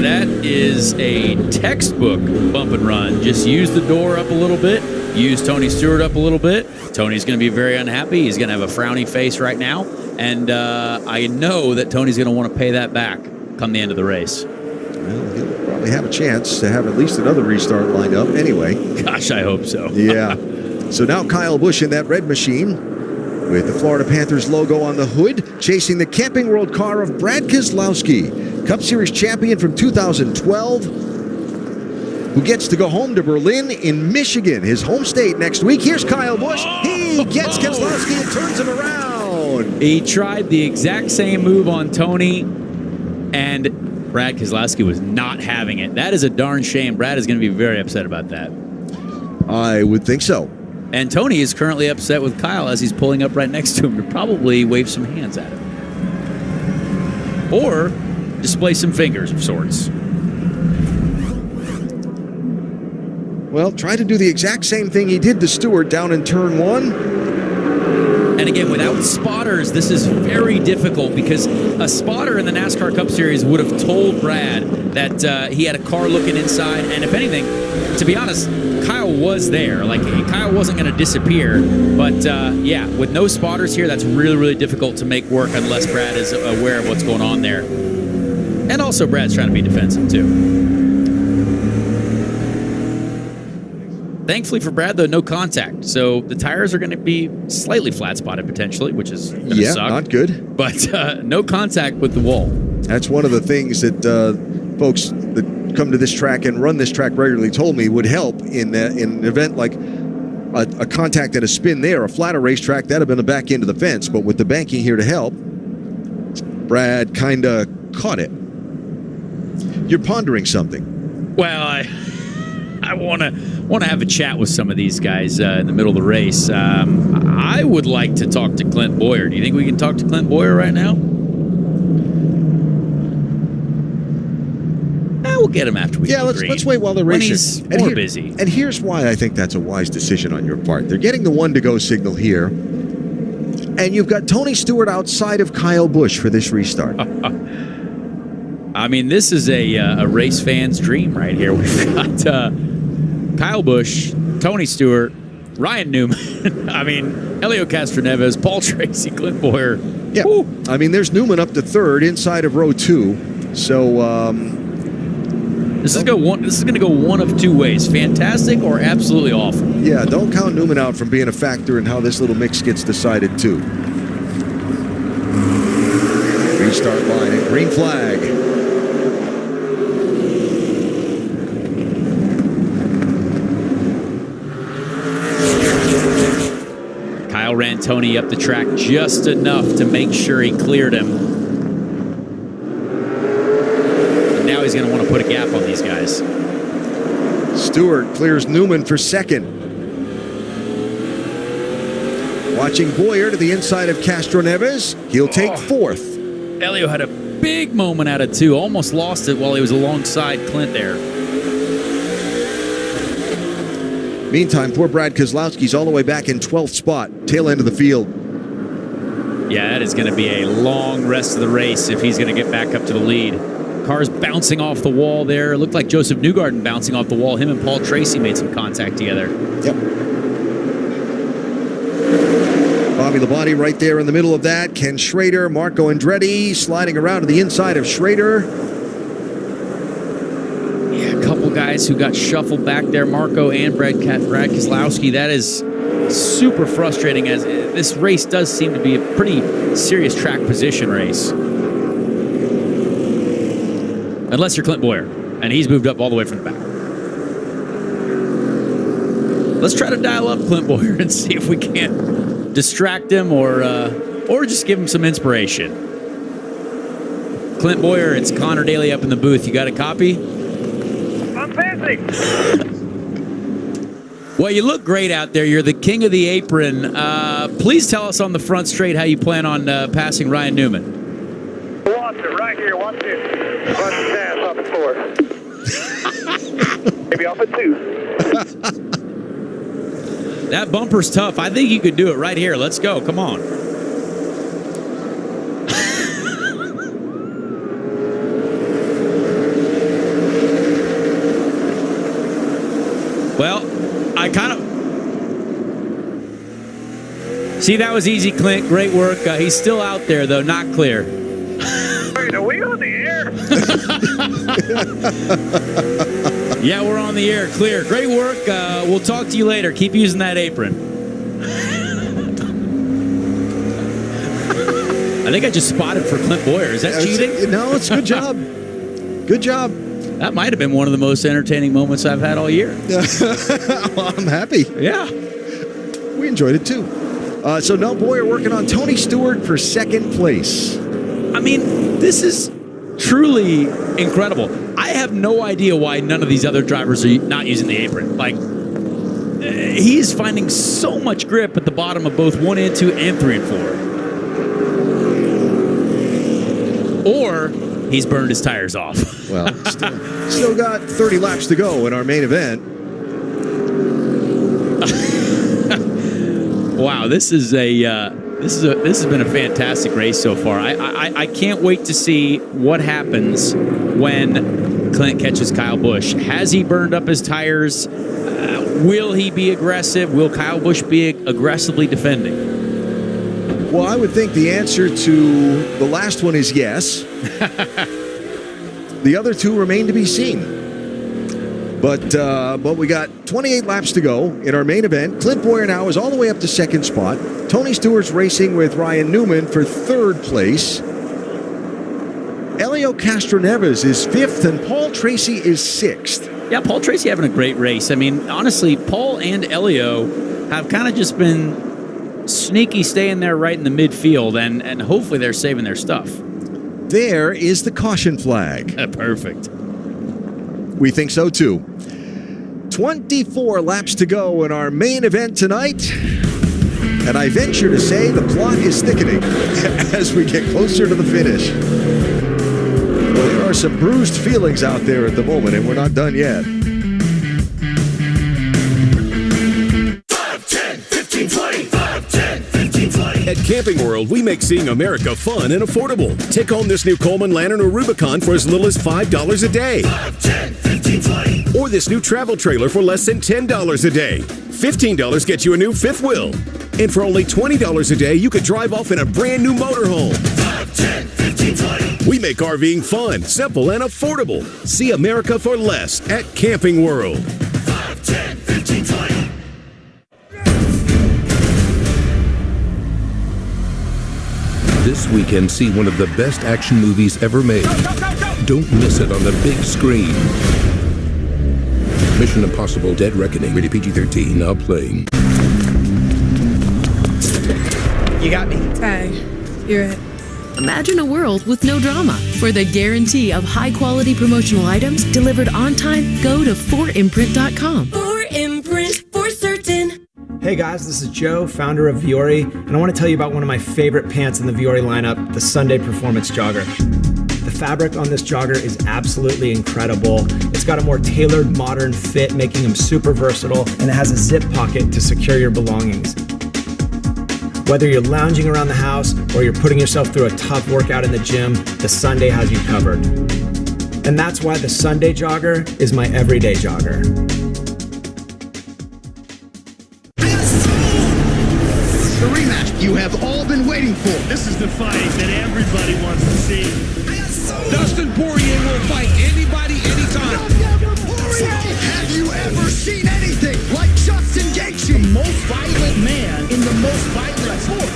That is a textbook bump and run. Just use the door up a little bit. Use Tony Stewart up a little bit. Tony's going to be very unhappy. He's going to have a frowny face right now. And I know that Tony's going to want to pay that back come the end of the race. Well, he'll probably have a chance to have at least another restart lined up anyway. Gosh, I hope so. Yeah. So now Kyle Busch in that red machine with the Florida Panthers logo on the hood, chasing the Camping World car of Brad Keselowski, Cup Series champion from 2012, who gets to go home to Berlin in Michigan, his home state, next week. Here's Kyle Busch. He gets Keselowski and turns him around. He tried the exact same move on Tony, and Brad Keselowski was not having it. That is a darn shame. Brad is going to be very upset about that. I would think so. And Tony is currently upset with Kyle as he's pulling up right next to him to probably wave some hands at him. Or display some fingers of sorts. Well, try to do the exact same thing he did to Stewart down in turn 1. And again, without spotters, this is very difficult because a spotter in the NASCAR Cup Series would have told Brad that he had a car looking inside. And if anything, to be honest, Kyle was there. Like, Kyle wasn't going to disappear. But, yeah, with no spotters here, that's really, really difficult to make work unless Brad is aware of what's going on there. And also, Brad's trying to be defensive, too. Thankfully for Brad, though, no contact. So the tires are going to be slightly flat-spotted, potentially, which is going to suck. Not good. But no contact with the wall. That's one of the things that folks that come to this track and run this track regularly told me would help in an event like a contact and a spin there. A flatter racetrack, that would have been the back end of the fence. But with the banking here to help, Brad kind of caught it. You're pondering something. Well, I want to have a chat with some of these guys in the middle of the race. I would like to talk to Clint Boyer. Do you think we can talk to Clint Boyer right now? We'll get him after we. Yeah, let's wait while they're racing. He's more busy. And here's why I think that's a wise decision on your part. They're getting the 1-to-go signal here, and you've got Tony Stewart outside of Kyle Busch for this restart. I mean, this is a race fan's dream right here. We've got Kyle Busch, Tony Stewart, Ryan Newman. I mean, Helio Castroneves, Paul Tracy, Clint Boyer. Yeah, woo. I mean, there's Newman up to 3rd inside of row 2. So this is going to go one of 2 ways: fantastic or absolutely awful. Yeah, don't count Newman out from being a factor in how this little mix gets decided too. Restart line and green flag. Kyle ran Tony up the track just enough to make sure he cleared him. And now he's going to want to put a gap on these guys. Stewart clears Newman for second. Watching Boyer to the inside of Castroneves. He'll take fourth. Elio had a big moment out of 2. Almost lost it while he was alongside Clint there. Meantime, poor Brad Keselowski's all the way back in 12th spot, tail end of the field. Yeah, that is going to be a long rest of the race if he's going to get back up to the lead. Cars bouncing off the wall there. It looked like Joseph Newgarden bouncing off the wall. Him and Paul Tracy made some contact together. Yep. Bobby Labonte right there in the middle of that. Ken Schrader, Marco Andretti sliding around to the inside of Schrader. Yeah, a couple guys who got shuffled back there. Marco and Brad Keselowski. That is super frustrating, as this race does seem to be a pretty serious track position race. Unless you're Clint Boyer, and he's moved up all the way from the back. Let's try to dial up Clint Boyer and see if we can't distract him or just give him some inspiration. Clint Boyer, it's Connor Daly up in the booth. You got a copy? I'm fancy. Well, you look great out there. You're the king of the apron. Please tell us on the front straight how you plan on passing Ryan Newman. Watch it right here. Watch it. Watch his ass off at 4. Maybe off at 2. That bumper's tough. I think you could do it right here. Let's go. Come on. Well, I kind of... See, that was easy, Clint. Great work. He's still out there, though. Not clear. Wait, are we on the air? Yeah, we're on the air. Clear. Great work. We'll talk to you later. Keep using that apron. I think I just spotted for Clint Boyer. Is that cheating? No, it's a good job. Good job. That might have been one of the most entertaining moments I've had all year. Well, I'm happy. Yeah. We enjoyed it, too. So now Boyer working on Tony Stewart for second place. I mean, this is truly incredible. I have no idea why none of these other drivers are not using the apron. Like, he's finding so much grip at the bottom of both 1 and 2 and 3 and 4. Or he's burned his tires off. Well, still got 30 laps to go in our main event. Wow, this has been a fantastic race so far. I can't wait to see what happens when Clint catches Kyle Busch. Has he burned up his tires? Will he be aggressive? Will Kyle Busch be aggressively defending? Well, I would think the answer to the last one is yes. The other two remain to be seen. But we got 28 laps to go in our main event. Clint Boyer now is all the way up to second spot. Tony Stewart's racing with Ryan Newman for third place. Elio Castroneves is fifth, and Paul Tracy is sixth. Yeah, Paul Tracy having a great race. I mean, honestly, Paul and Elio have kind of just been sneaky staying there right in the midfield, and hopefully they're saving their stuff. There is the caution flag. Perfect. We think so, too. 24 laps to go in our main event tonight. And I venture to say the plot is thickening as we get closer to the finish. Well, there are some bruised feelings out there at the moment, and we're not done yet. 5, 10, 15, 20. 5, 10, 15, 20. At Camping World, we make seeing America fun and affordable. Take home this new Coleman Lantern or Rubicon for as little as $5 a day. 5, 10, 15, 20. Or this new travel trailer for less than $10 a day. $15 gets you a new fifth wheel. And for only $20 a day, you could drive off in a brand new motorhome. 5, 10, 15, 20. We make RVing fun, simple, and affordable. See America for less at Camping World. 5, 10, 15, 20. This weekend, see one of the best action movies ever made. Don't miss it on the big screen. Mission Impossible: Dead Reckoning. Rated PG-13. Now playing. You got me. Ty, you're it. Imagine a world with no drama. For the guarantee of high-quality promotional items delivered on time, go to 4imprint.com. 4imprint, for certain. Hey guys, this is Joe, founder of Viore, and I want to tell you about one of my favorite pants in the Viore lineup, the Sunday Performance Jogger. The fabric on this jogger is absolutely incredible. It's got a more tailored, modern fit, making them super versatile, and it has a zip pocket to secure your belongings. Whether you're lounging around the house or you're putting yourself through a tough workout in the gym, the Sunday has you covered. And that's why the Sunday Jogger is my everyday jogger. The rematch you have all been waiting for. This is the fight that everybody wants to see. Dustin Poirier will fight anybody, anytime. Have you ever seen anything like Justin Gaethje? The most violent man in the most violent sport.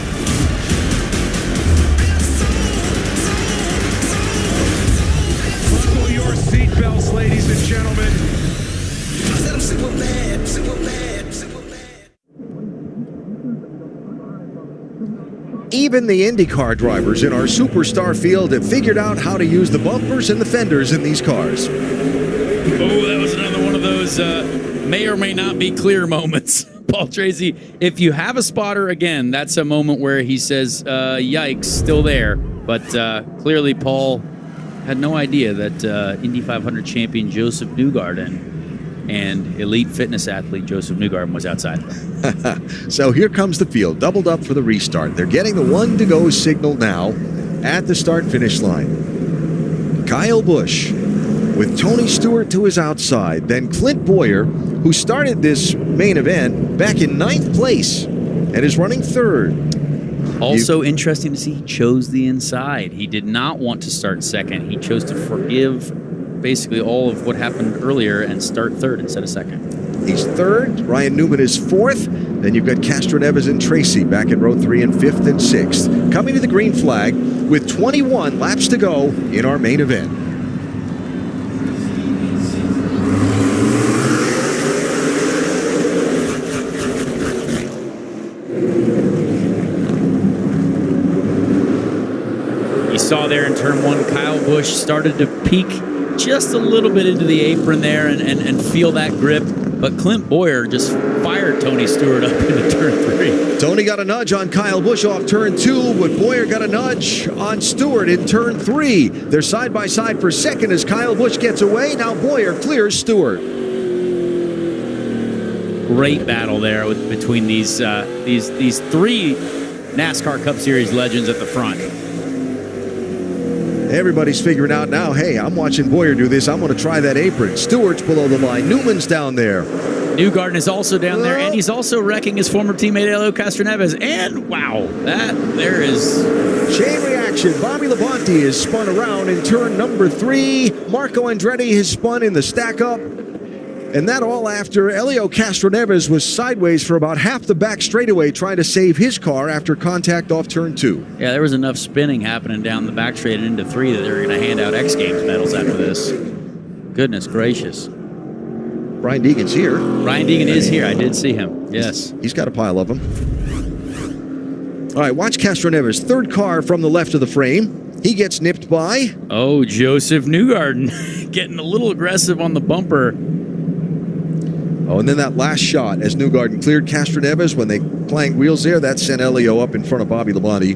Buckle your seatbelts, ladies and gentlemen. Super bad, super bad, super bad. Even the IndyCar drivers in our superstar field have figured out how to use the bumpers and the fenders in these cars. Oh, that was another one of those may or may not be clear moments. Paul Tracy, if you have a spotter, again, that's a moment where he says, yikes, still there. But clearly Paul had no idea that Indy 500 champion Joseph Newgarden and elite fitness athlete Joseph Newgarden was outside. So here comes the field, doubled up for the restart. They're getting the 1-to-go signal now at the start-finish line. Kyle Busch with Tony Stewart to his outside. Then Clint Bowyer, who started this main event back in 9th place and is running 3rd. Also interesting to see he chose the inside. He did not want to start 2nd. He chose to forgive basically all of what happened earlier and start 3rd instead of 2nd. He's 3rd. Ryan Newman is 4th. Then you've got Castroneves and Tracy back in row 3 and 5th and 6th. Coming to the green flag with 21 laps to go in our main event. You saw there in turn 1, Kyle Busch started to peek just a little bit into the apron there and feel that grip. But Clint Bowyer just fired Tony Stewart up into turn 3. Tony got a nudge on Kyle Busch off turn 2, but Bowyer got a nudge on Stewart in turn 3. They're side by side for 2nd as Kyle Busch gets away. Now Bowyer clears Stewart. Great battle there between these 3 NASCAR Cup Series legends at the front. Everybody's figuring out now, hey, I'm watching Bowyer do this. I'm going to try that apron. Stewart's below the line. Newman's down there. Newgarden is also down there, and he's also wrecking his former teammate, Helio Castroneves. And, wow, there is... Chain reaction. Bobby Labonte is spun around in turn number 3. Marco Andretti has spun in the stack-up. And that all after Helio Castroneves was sideways for about half the back straightaway trying to save his car after contact off turn 2. Yeah, there was enough spinning happening down the back straight and into 3 that they were going to hand out X Games medals after this. Goodness gracious. Brian Deegan's here. Brian Deegan is here. I did see him. Yes. He's got a pile of them. All right, watch Castroneves. 3rd car from the left of the frame. He gets nipped by... Oh, Joseph Newgarden getting a little aggressive on the bumper. Oh, and then that last shot as Newgarden cleared Castroneves when they clanged wheels there, that sent Helio up in front of Bobby Labonte.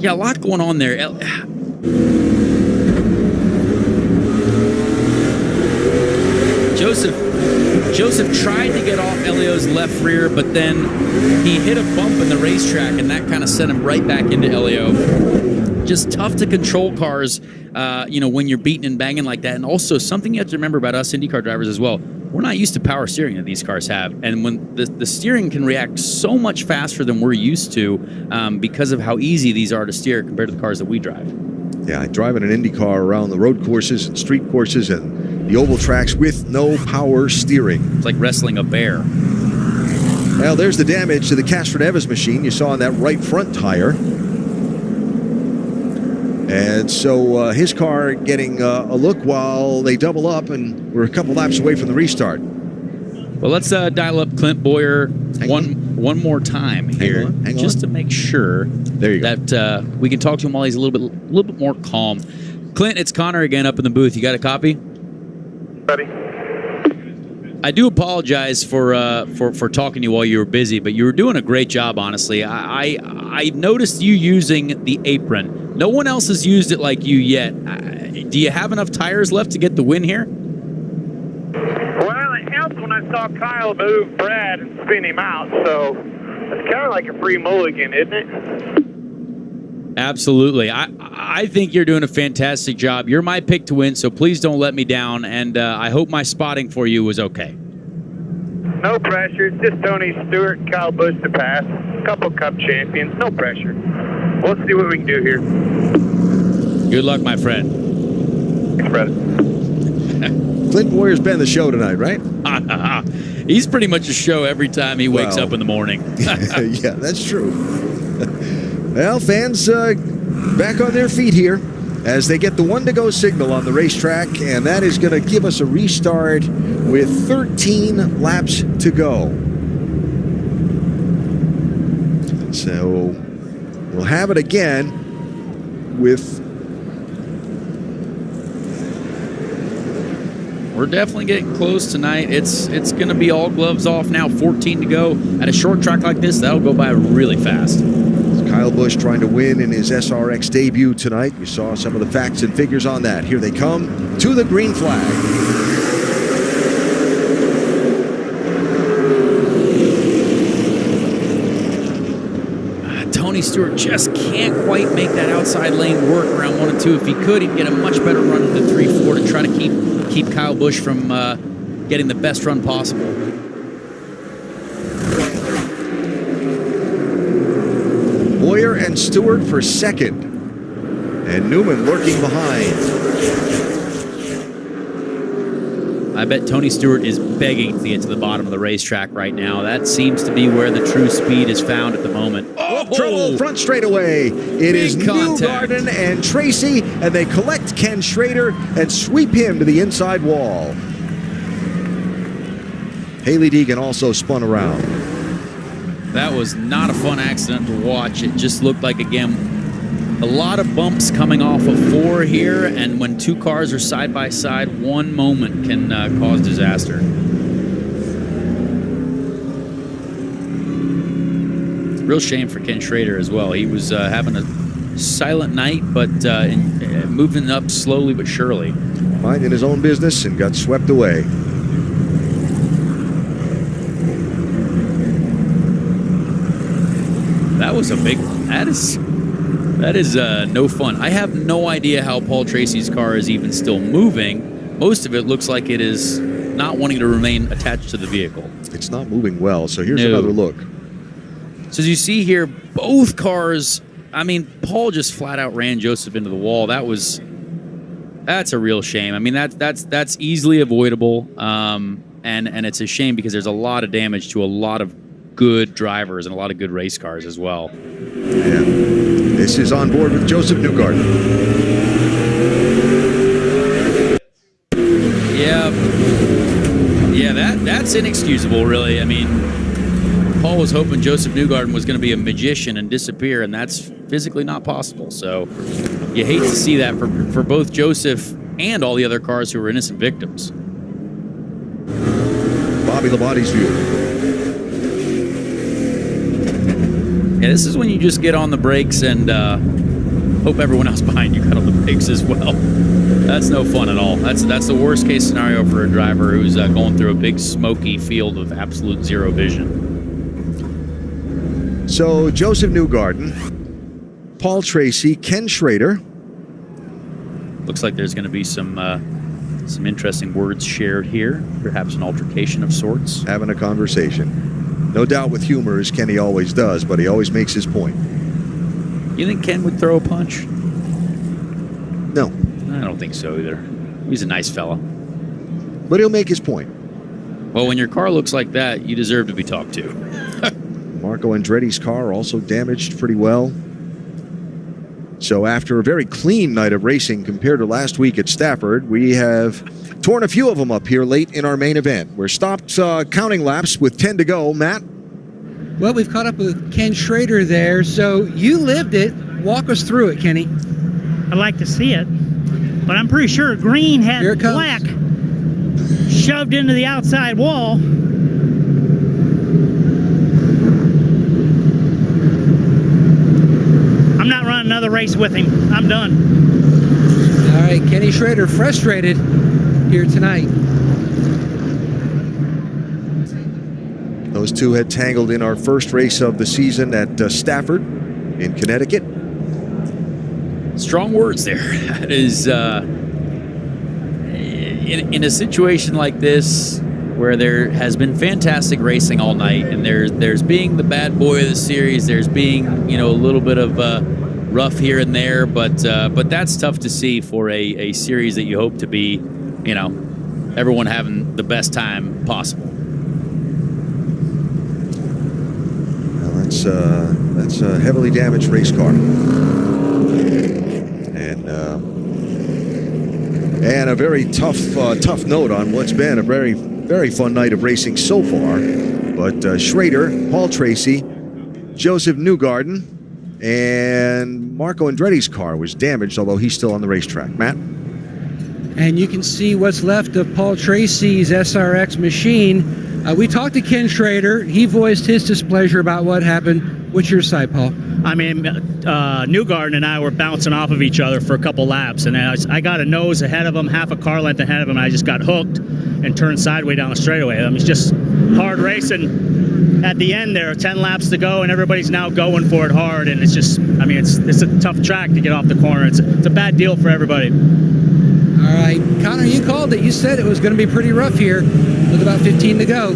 Yeah, a lot going on there. Joseph tried to get off Helio's left rear, but then he hit a bump in the racetrack, and that kind of sent him right back into Helio. Just tough to control cars, when you're beating and banging like that. And also, something you have to remember about us IndyCar drivers as well, we're not used to power steering that these cars have. And when the steering can react so much faster than we're used to because of how easy these are to steer compared to the cars that we drive. Yeah, I drive in an IndyCar around the road courses and street courses and the oval tracks with no power steering. It's like wrestling a bear. Well, there's the damage to the Castroneves machine you saw on that right front tire. And so his car getting a look while they double up, and we're a couple laps away from the restart. Well, let's dial up Clint Bowyer one one more time here, hang on. just to make sure that we can talk to him while he's a little bit more calm. Clint, it's Connor again up in the booth. You got a copy? Buddy. I do apologize for talking to you while you were busy, but you were doing a great job, honestly. I noticed you using the apron. No one else has used it like you yet. Do you have enough tires left to get the win here? Well, it helps when I saw Kyle move Brad and spin him out, so it's kind of like a free mulligan, isn't it? Absolutely. I think you're doing a fantastic job. You're my pick to win, so please don't let me down, and I hope my spotting for you was okay. No pressure. It's just Tony Stewart and Kyle Busch to pass. A couple Cup champions. No pressure. We'll see what we can do here. Good luck, my friend. Thanks, brother. Clint Boyer's been the show tonight, right? He's pretty much a show every time he wakes up in the morning. Yeah, that's true. Well, fans back on their feet here as they get the 1-to-go signal on the racetrack, and that is going to give us a restart with 13 laps to go. So we'll have it again with... We're definitely getting close tonight. It's going to be all gloves off now, 14 to go. At a short track like this, that'll go by really fast. Kyle Busch trying to win in his SRX debut tonight. We saw some of the facts and figures on that. Here they come to the green flag. Tony Stewart just can't quite make that outside lane work around 1 and 2. If he could, he'd get a much better run into 3-4 to try to keep Kyle Busch from getting the best run possible. Boyer and Stewart for second, and Newman lurking behind. I bet Tony Stewart is begging to get to the bottom of the racetrack right now. That seems to be where the true speed is found at the moment. Oh, trouble front straightaway. It is Newgarden and Tracy, and they collect Ken Schrader and sweep him to the inside wall. Haley Deegan also spun around. That was not a fun accident to watch. It just looked like, again, a lot of bumps coming off of 4 here, and when 2 cars are side by side, one moment can cause disaster. Real shame for Ken Schrader as well. He was having a silent night, but moving up slowly but surely. Minding his own business and got swept away. That was a big one. That is no fun. I have no idea how Paul Tracy's car is even still moving. Most of it looks like it is not wanting to remain attached to the vehicle. It's not moving well, so here's another look. So as you see here, both cars, I mean, Paul just flat out ran Joseph into the wall. That's a real shame. I mean, that's easily avoidable, and it's a shame because there's a lot of damage to a lot of good drivers and a lot of good race cars as well. Yeah. This is on board with Joseph Newgarden. Yeah, that's inexcusable, really. I mean, Paul was hoping Joseph Newgarden was going to be a magician and disappear, and that's physically not possible. So you hate to see that for both Joseph and all the other cars who were innocent victims. Bobby Labonte's view. Yeah, this is when you just get on the brakes and hope everyone else behind you got on the brakes as well. That's no fun at all. That's the worst case scenario for a driver who's going through a big smoky field of absolute zero vision. So Joseph Newgarden, Paul Tracy, Ken Schrader. Looks like there's going to be some interesting words shared here. Perhaps an altercation of sorts. Having a conversation. No doubt with humor, as Kenny always does, but he always makes his point. You think Ken would throw a punch? No. I don't think so either. He's a nice fella. But he'll make his point. Well, when your car looks like that, you deserve to be talked to. Marco Andretti's car also damaged pretty well. So after a very clean night of racing compared to last week at Stafford, we have torn a few of them up here late in our main event. We're stopped counting laps with 10 to go. Matt? Well, we've caught up with Ken Schrader there. So you lived it. Walk us through it, Kenny. I'd like to see it, but I'm pretty sure green had black shoved into the outside wall. I'm not running another race with him. I'm done. All right, Kenny Schrader frustrated here tonight. Those two had tangled in our first race of the season at Stafford in Connecticut. Strong words there. That is, in a situation like this, where there has been fantastic racing all night, and there's being the bad boy of the series, there's being a little bit of rough here and there, but that's tough to see for a series that you hope to be, everyone having the best time possible. Well, that's a heavily damaged race car. And a very tough note on what's been a very, very fun night of racing so far. But Schrader, Paul Tracy, Joseph Newgarden, and Marco Andretti's car was damaged, although he's still on the racetrack. Matt? And you can see what's left of Paul Tracy's SRX machine. We talked to Ken Schrader. He voiced his displeasure about what happened. What's your side, Paul? I mean, Newgarden and I were bouncing off of each other for a couple laps, and I got a nose ahead of him, half a car length ahead of him, and I just got hooked and turned sideways down the straightaway. I mean, it's just hard racing. At the end there, 10 laps to go, and everybody's now going for it hard, and it's just, I mean, it's a tough track to get off the corner. It's a bad deal for everybody. All right, Connor, you called it. You said it was going to be pretty rough here with about 15 to go.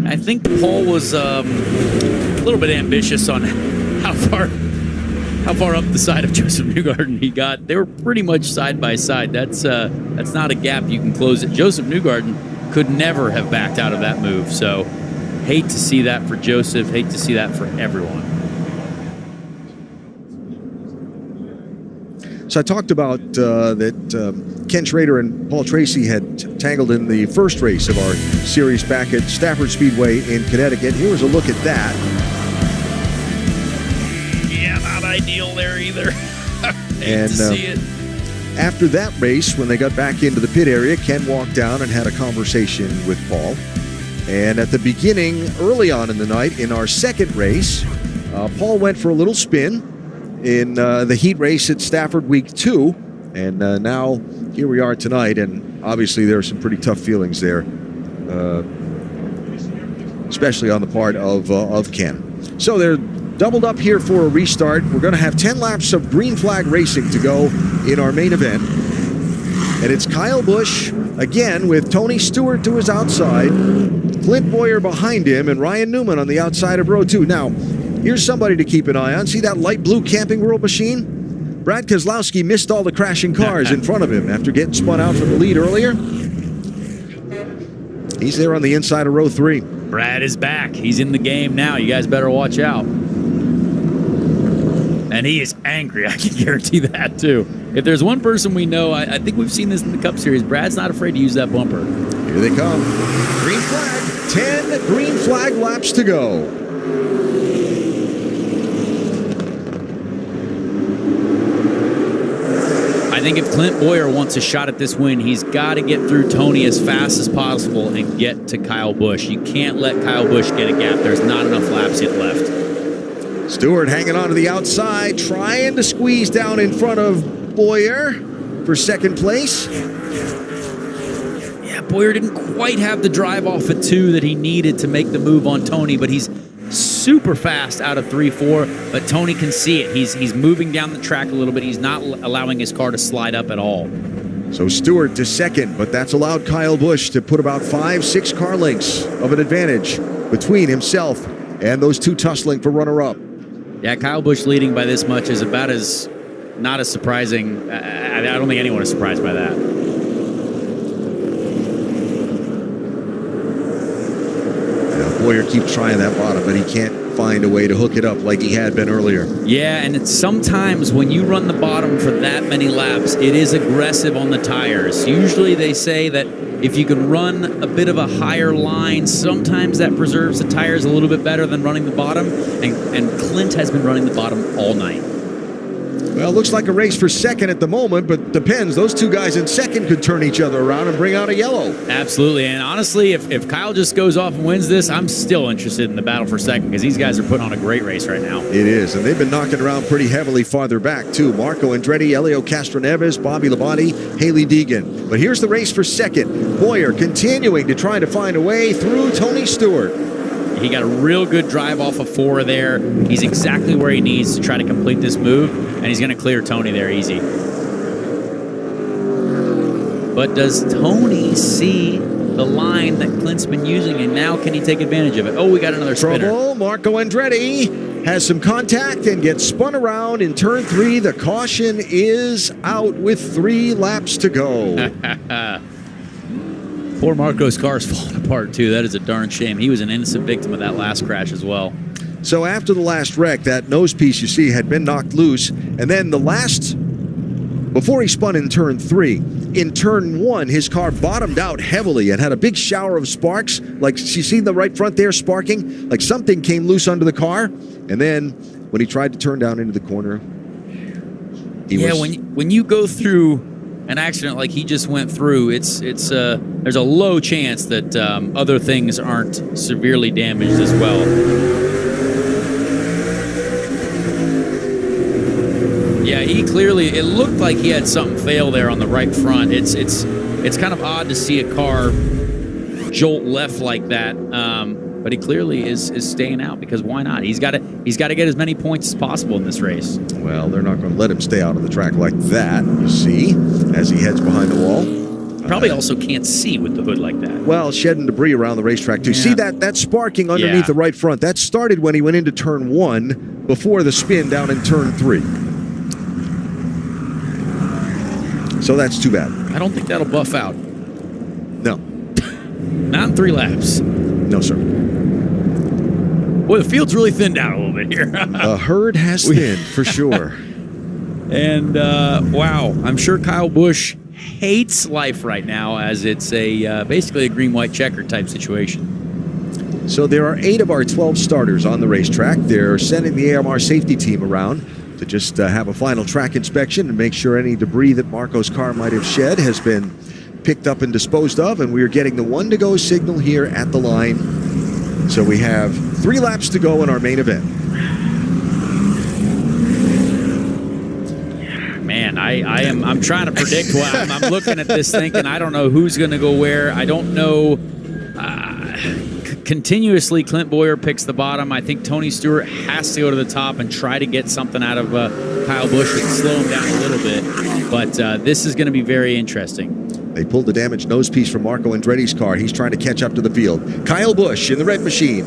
I think Paul was a little bit ambitious on how far up the side of Joseph Newgarden he got. They were pretty much side by side. That's not a gap you can close it. Joseph Newgarden could never have backed out of that move. So hate to see that for Joseph. Hate to see that for everyone. So I talked about that Ken Schrader and Paul Tracy had tangled in the first race of our series back at Stafford Speedway in Connecticut. Here was a look at that. Yeah, not ideal there either. Hate to see it. After that race, when they got back into the pit area, Ken walked down and had a conversation with Paul. And at the beginning, early on in the night, in our second race, Paul went for a little spin in the heat race at Stafford Week 2, and now here we are tonight, and obviously there are some pretty tough feelings there, especially on the part of Ken. So they're doubled up here for a restart. We're going to have 10 laps of green flag racing to go in our main event, and it's Kyle Busch again with Tony Stewart to his outside, Clint Boyer behind him, and Ryan Newman on the outside of row 2. Now, here's somebody to keep an eye on. See that light blue Camping World machine? Brad Keselowski missed all the crashing cars in front of him after getting spun out from the lead earlier. He's there on the inside of row 3. Brad is back. He's in the game now. You guys better watch out. And he is angry. I can guarantee that, too. If there's one person we know, I think we've seen this in the Cup Series, Brad's not afraid to use that bumper. Here they come. Green flag. 10 green flag laps to go. I think if Clint Boyer wants a shot at this win, he's got to get through Tony as fast as possible and get to Kyle Busch. You can't let Kyle Busch get a gap. There's not enough laps yet left. Stewart hanging on to the outside, trying to squeeze down in front of Boyer for second place. Yeah, Boyer didn't quite have the drive off at 2 that he needed to make the move on Tony, but he's super fast out of 3-4, but Tony can see it. He's moving down the track a little bit. He's not allowing his car to slide up at all. So Stewart to second, but that's allowed Kyle Busch to put about 5-6 car lengths of an advantage between himself and those two tussling for runner-up. Yeah, Kyle Busch leading by this much is about as not as surprising. I don't think anyone is surprised by that. Boyer keeps trying that bottom, but he can't find a way to hook it up like he had been earlier. Yeah, and it's sometimes when you run the bottom for that many laps, it is aggressive on the tires. Usually they say that If you can run a bit of a higher line, sometimes that preserves the tires a little bit better than running the bottom. And Clint has been running the bottom all night. Well, looks like a race for second at the moment, but depends. Those two guys in second could turn each other around and bring out a yellow. Absolutely. And honestly, if Kyle just goes off and wins this, I'm still interested in the battle for second because these guys are putting on a great race right now. It is, and they've been knocking around pretty heavily farther back, too. Marco Andretti, Elio Castroneves, Bobby Labonte, Haley Deegan. But here's the race for second. Boyer continuing to try to find a way through Tony Stewart. He got a real good drive off of 4 there. He's exactly where he needs to try to complete this move, and he's going to clear Tony there easy. But does Tony see the line that Clint's been using, and now can he take advantage of it? Oh, we got another spinner. Trouble. Marco Andretti has some contact and gets spun around in turn 3. The caution is out with 3 laps to go. Poor Marco's car's falling apart, too. That is a darn shame. He was an innocent victim of that last crash as well. So after the last wreck, that nose piece you see had been knocked loose. And then before he spun in turn 3, in turn 1, his car bottomed out heavily and had a big shower of sparks. Like, you see the right front there sparking? Like something came loose under the car. And then when he tried to turn down into the corner, when you go through an accident like he just went through, there's a low chance that other things aren't severely damaged as well. Yeah, it looked like he had something fail there on the right front. It's kind of odd to see a car jolt left like that, but he clearly is staying out because why not? He's got to get as many points as possible in this race. Well, they're not going to let him stay out on the track like that, you see, as he heads behind the wall. Probably also can't see with the hood like that. Well, shedding debris around the racetrack, too. Yeah. See that sparking underneath the right front? That started when he went into turn 1 before the spin down in turn 3. So that's too bad. I don't think that'll buff out. No. Not in 3 laps. No, sir. Boy, the field's really thinned out a little bit here. The herd has thinned, for sure. And, wow, I'm sure Kyle Busch hates life right now as it's basically a green-white checker type situation. So there are 8 of our 12 starters on the racetrack. They're sending the AMR safety team around to just have a final track inspection and make sure any debris that Marco's car might have shed has been picked up and disposed of, and we are getting the 1-to-go signal here at the line. So we have 3 laps to go in our main event. Man, I'm trying to predict what I'm looking at this thinking I don't know who's going to go where. I don't know. Continuously, Clint Boyer picks the bottom. I think Tony Stewart has to go to the top and try to get something out of Kyle Busch and slow him down a little bit. But this is going to be very interesting. They pulled the damaged nose piece from Marco Andretti's car. He's trying to catch up to the field. Kyle Busch in the red machine.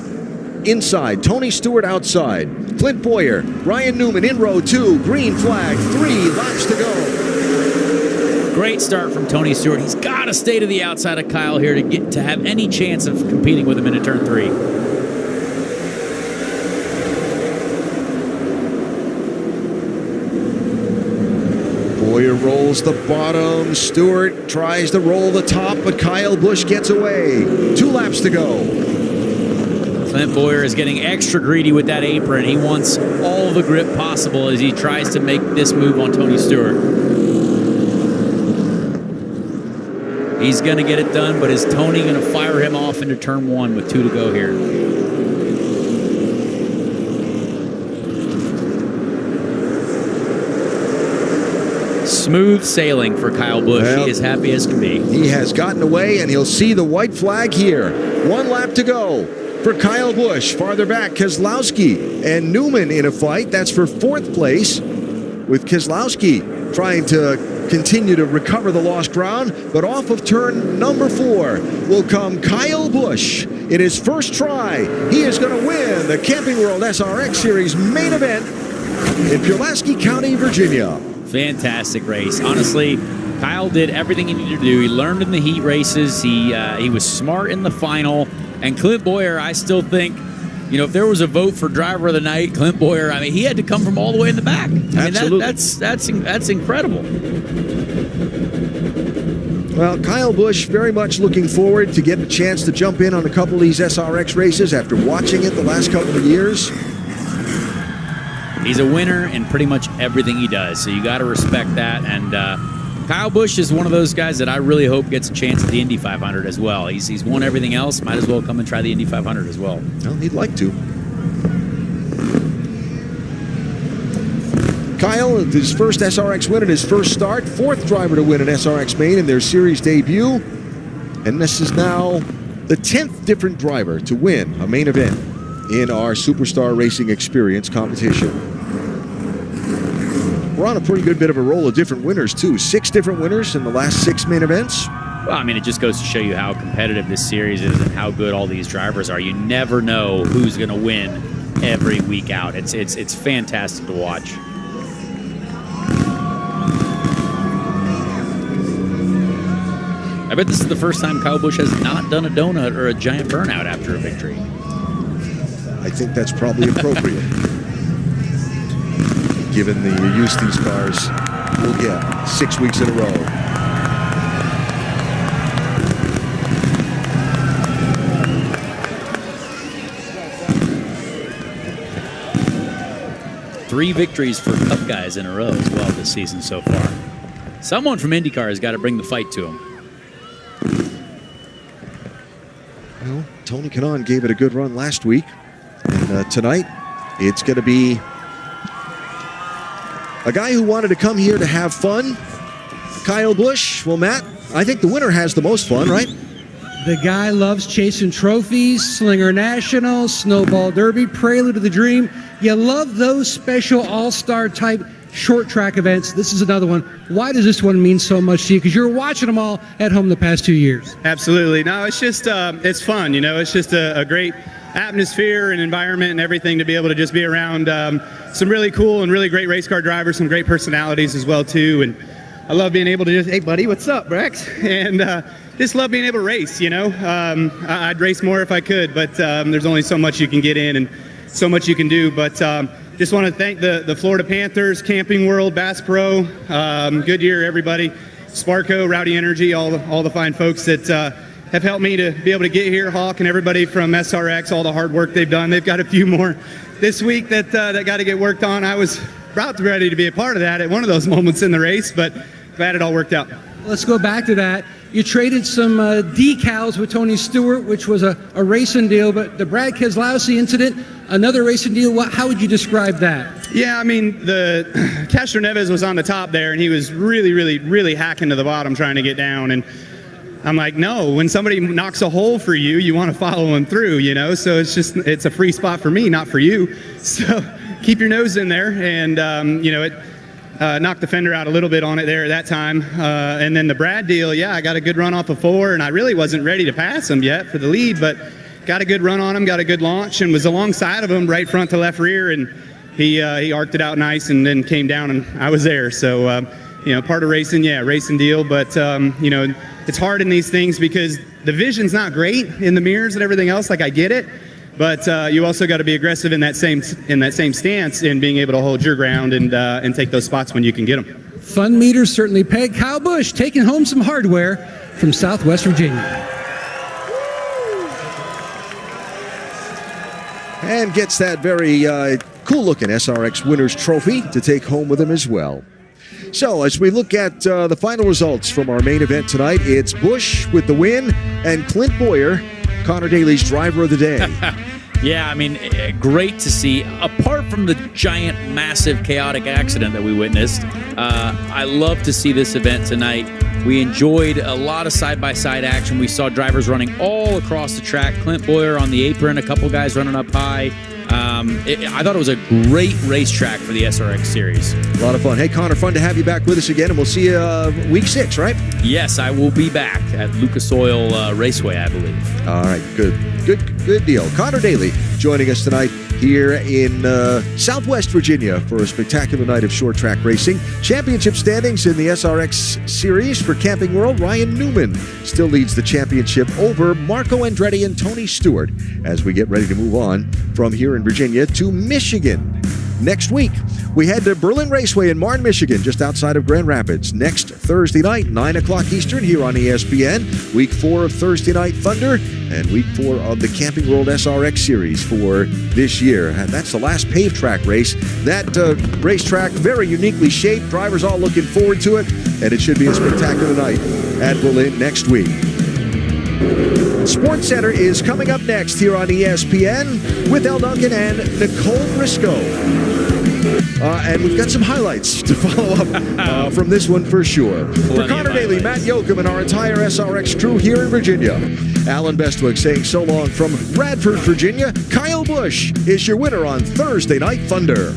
Inside, Tony Stewart outside. Clint Boyer, Ryan Newman in row 2. Green flag, 3 laps to go. Great start from Tony Stewart. He's got to stay to the outside of Kyle here to have any chance of competing with him in turn 3. Boyer rolls the bottom. Stewart tries to roll the top, but Kyle Busch gets away. 2 laps to go. Clint Boyer is getting extra greedy with that apron. He wants all the grip possible as he tries to make this move on Tony Stewart. He's going to get it done, but is Tony going to fire him off into turn 1 with 2 to go here? Smooth sailing for Kyle Busch. Well, he is happy as can be. He has gotten away, and he'll see the white flag here. 1 lap to go for Kyle Busch. Farther back, Keselowski and Newman in a fight. That's for 4th place, with Keselowski trying to continue to recover the lost ground, but off of turn number 4 will come Kyle Busch. In his first try, he is going to win the Camping World SRX Series main event in Pulaski County, Virginia. Fantastic race. Honestly, Kyle did everything he needed to do. He learned in the heat races. He was smart in the final. And Clint Boyer, I still think, you know, if there was a vote for driver of the night, Clint Boyer, I mean, he had to come from all the way in the back. I mean, that's incredible. Well, Kyle Busch very much looking forward to getting a chance to jump in on a couple of these SRX races after watching it the last couple of years. He's a winner in pretty much everything he does, so you got to respect that. And Kyle Busch is one of those guys that I really hope gets a chance at the Indy 500 as well. He's won everything else. Might as well come and try the Indy 500 as well. Well, he'd like to. Kyle, his first SRX win in his first start, fourth driver to win an SRX main in their series debut. And this is now the 10th different driver to win a main event in our Superstar Racing Experience competition. We're on a pretty good bit of a roll of different winners, too. 6 different winners in the last 6 main events. Well, I mean, it just goes to show you how competitive this series is and how good all these drivers are. You never know who's going to win every week out. It's fantastic to watch. I bet this is the first time Kyle Busch has not done a donut or a giant burnout after a victory. I think that's probably appropriate. Given the use these cars will get 6 weeks in a row. Three victories for Cup guys in a row as well this season so far. Someone from IndyCar has got to bring the fight to him. Well, Tony Kanaan gave it a good run last week. And tonight, it's going to be a guy who wanted to come here to have fun, Kyle Busch. Well, Matt, I think the winner has the most fun, right? The guy loves chasing trophies, Slinger National, Snowball Derby, Prelude to the Dream. You love those special all-star type short track events. This is another one. Why does this one mean so much to you? Because you're watching them all at home the past 2 years. Absolutely. No, it's just, it's fun, you know. It's just a great atmosphere and environment and everything to be able to just be around some really cool and really great race car drivers, some great personalities as well, too. And I love being able to just, hey, buddy, what's up, Rex? And just love being able to race, you know. I'd race more if I could, but there's only so much you can get in and so much you can do. But just want to thank the Florida Panthers, Camping World, Bass Pro, Goodyear, everybody, Sparco, Rowdy Energy, all the fine folks that have helped me to be able to get here, Hawk and everybody from SRX, all the hard work they've done. They've got a few more this week that got to get worked on. I was about ready to be a part of that at one of those moments in the race, but glad it all worked out. Let's go back to that. You traded some decals with Tony Stewart, which was a racing deal, but the Brad Keselowski incident, another racing deal. How would you describe that? Yeah, I mean, the Castro Neves was on the top there, and he was really hacking to the bottom trying to get down. And I'm like, no, when somebody knocks a hole for you, you want to follow them through, you know? So it's a free spot for me, not for you. So keep your nose in there. And, you know, it knocked the fender out a little bit on it there at that time. And then the Brad deal, yeah, I got a good run off of 4, and I really wasn't ready to pass him yet for the lead, but got a good run on him, got a good launch, and was alongside of him, right front to left rear, and he arced it out nice and then came down, and I was there. So, you know, part of racing, yeah, racing deal, but, you know, it's hard in these things because the vision's not great in the mirrors and everything else, like I get it. But you also got to be aggressive in that same stance and being able to hold your ground and take those spots when you can get them. Fun meters certainly peg. Kyle Busch taking home some hardware from Southwest Virginia. And gets that very cool-looking SRX Winners Trophy to take home with him as well. So as we look at the final results from our main event tonight, it's Busch with the win and Clint Boyer, Connor Daly's driver of the day. Yeah, I mean, great to see. Apart from the giant, massive, chaotic accident that we witnessed, I love to see this event tonight. We enjoyed a lot of side-by-side action. We saw drivers running all across the track. Clint Boyer on the apron, a couple guys running up high. I thought it was a great racetrack for the SRX series. A lot of fun. Hey, Connor, fun to have you back with us again, and we'll see you week 6, right? Yes, I will be back at Lucas Oil Raceway, I believe. All right, good deal. Connor Daly joining us tonight here in Southwest Virginia for a spectacular night of short track racing. Championship standings in the SRX series for Camping World. Ryan Newman still leads the championship over Marco Andretti and Tony Stewart as we get ready to move on from here in Virginia to Michigan. Next week, we head to Berlin Raceway in Marne, Michigan, just outside of Grand Rapids. Next Thursday night, 9 o'clock Eastern, here on ESPN. Week 4 of Thursday Night Thunder and Week 4 of the Camping World SRX Series for this year. And that's the last paved track race. That racetrack, very uniquely shaped. Drivers all looking forward to it. And it should be a spectacular night at Berlin next week. Sports Center is coming up next here on ESPN with El Duncan and Nicole Briscoe. And we've got some highlights to follow up from this one for sure. For Connor Daly, Matt Yoakum, and our entire SRX crew here in Virginia, Alan Bestwick saying so long from Radford, Virginia. Kyle Busch is your winner on Thursday Night Thunder.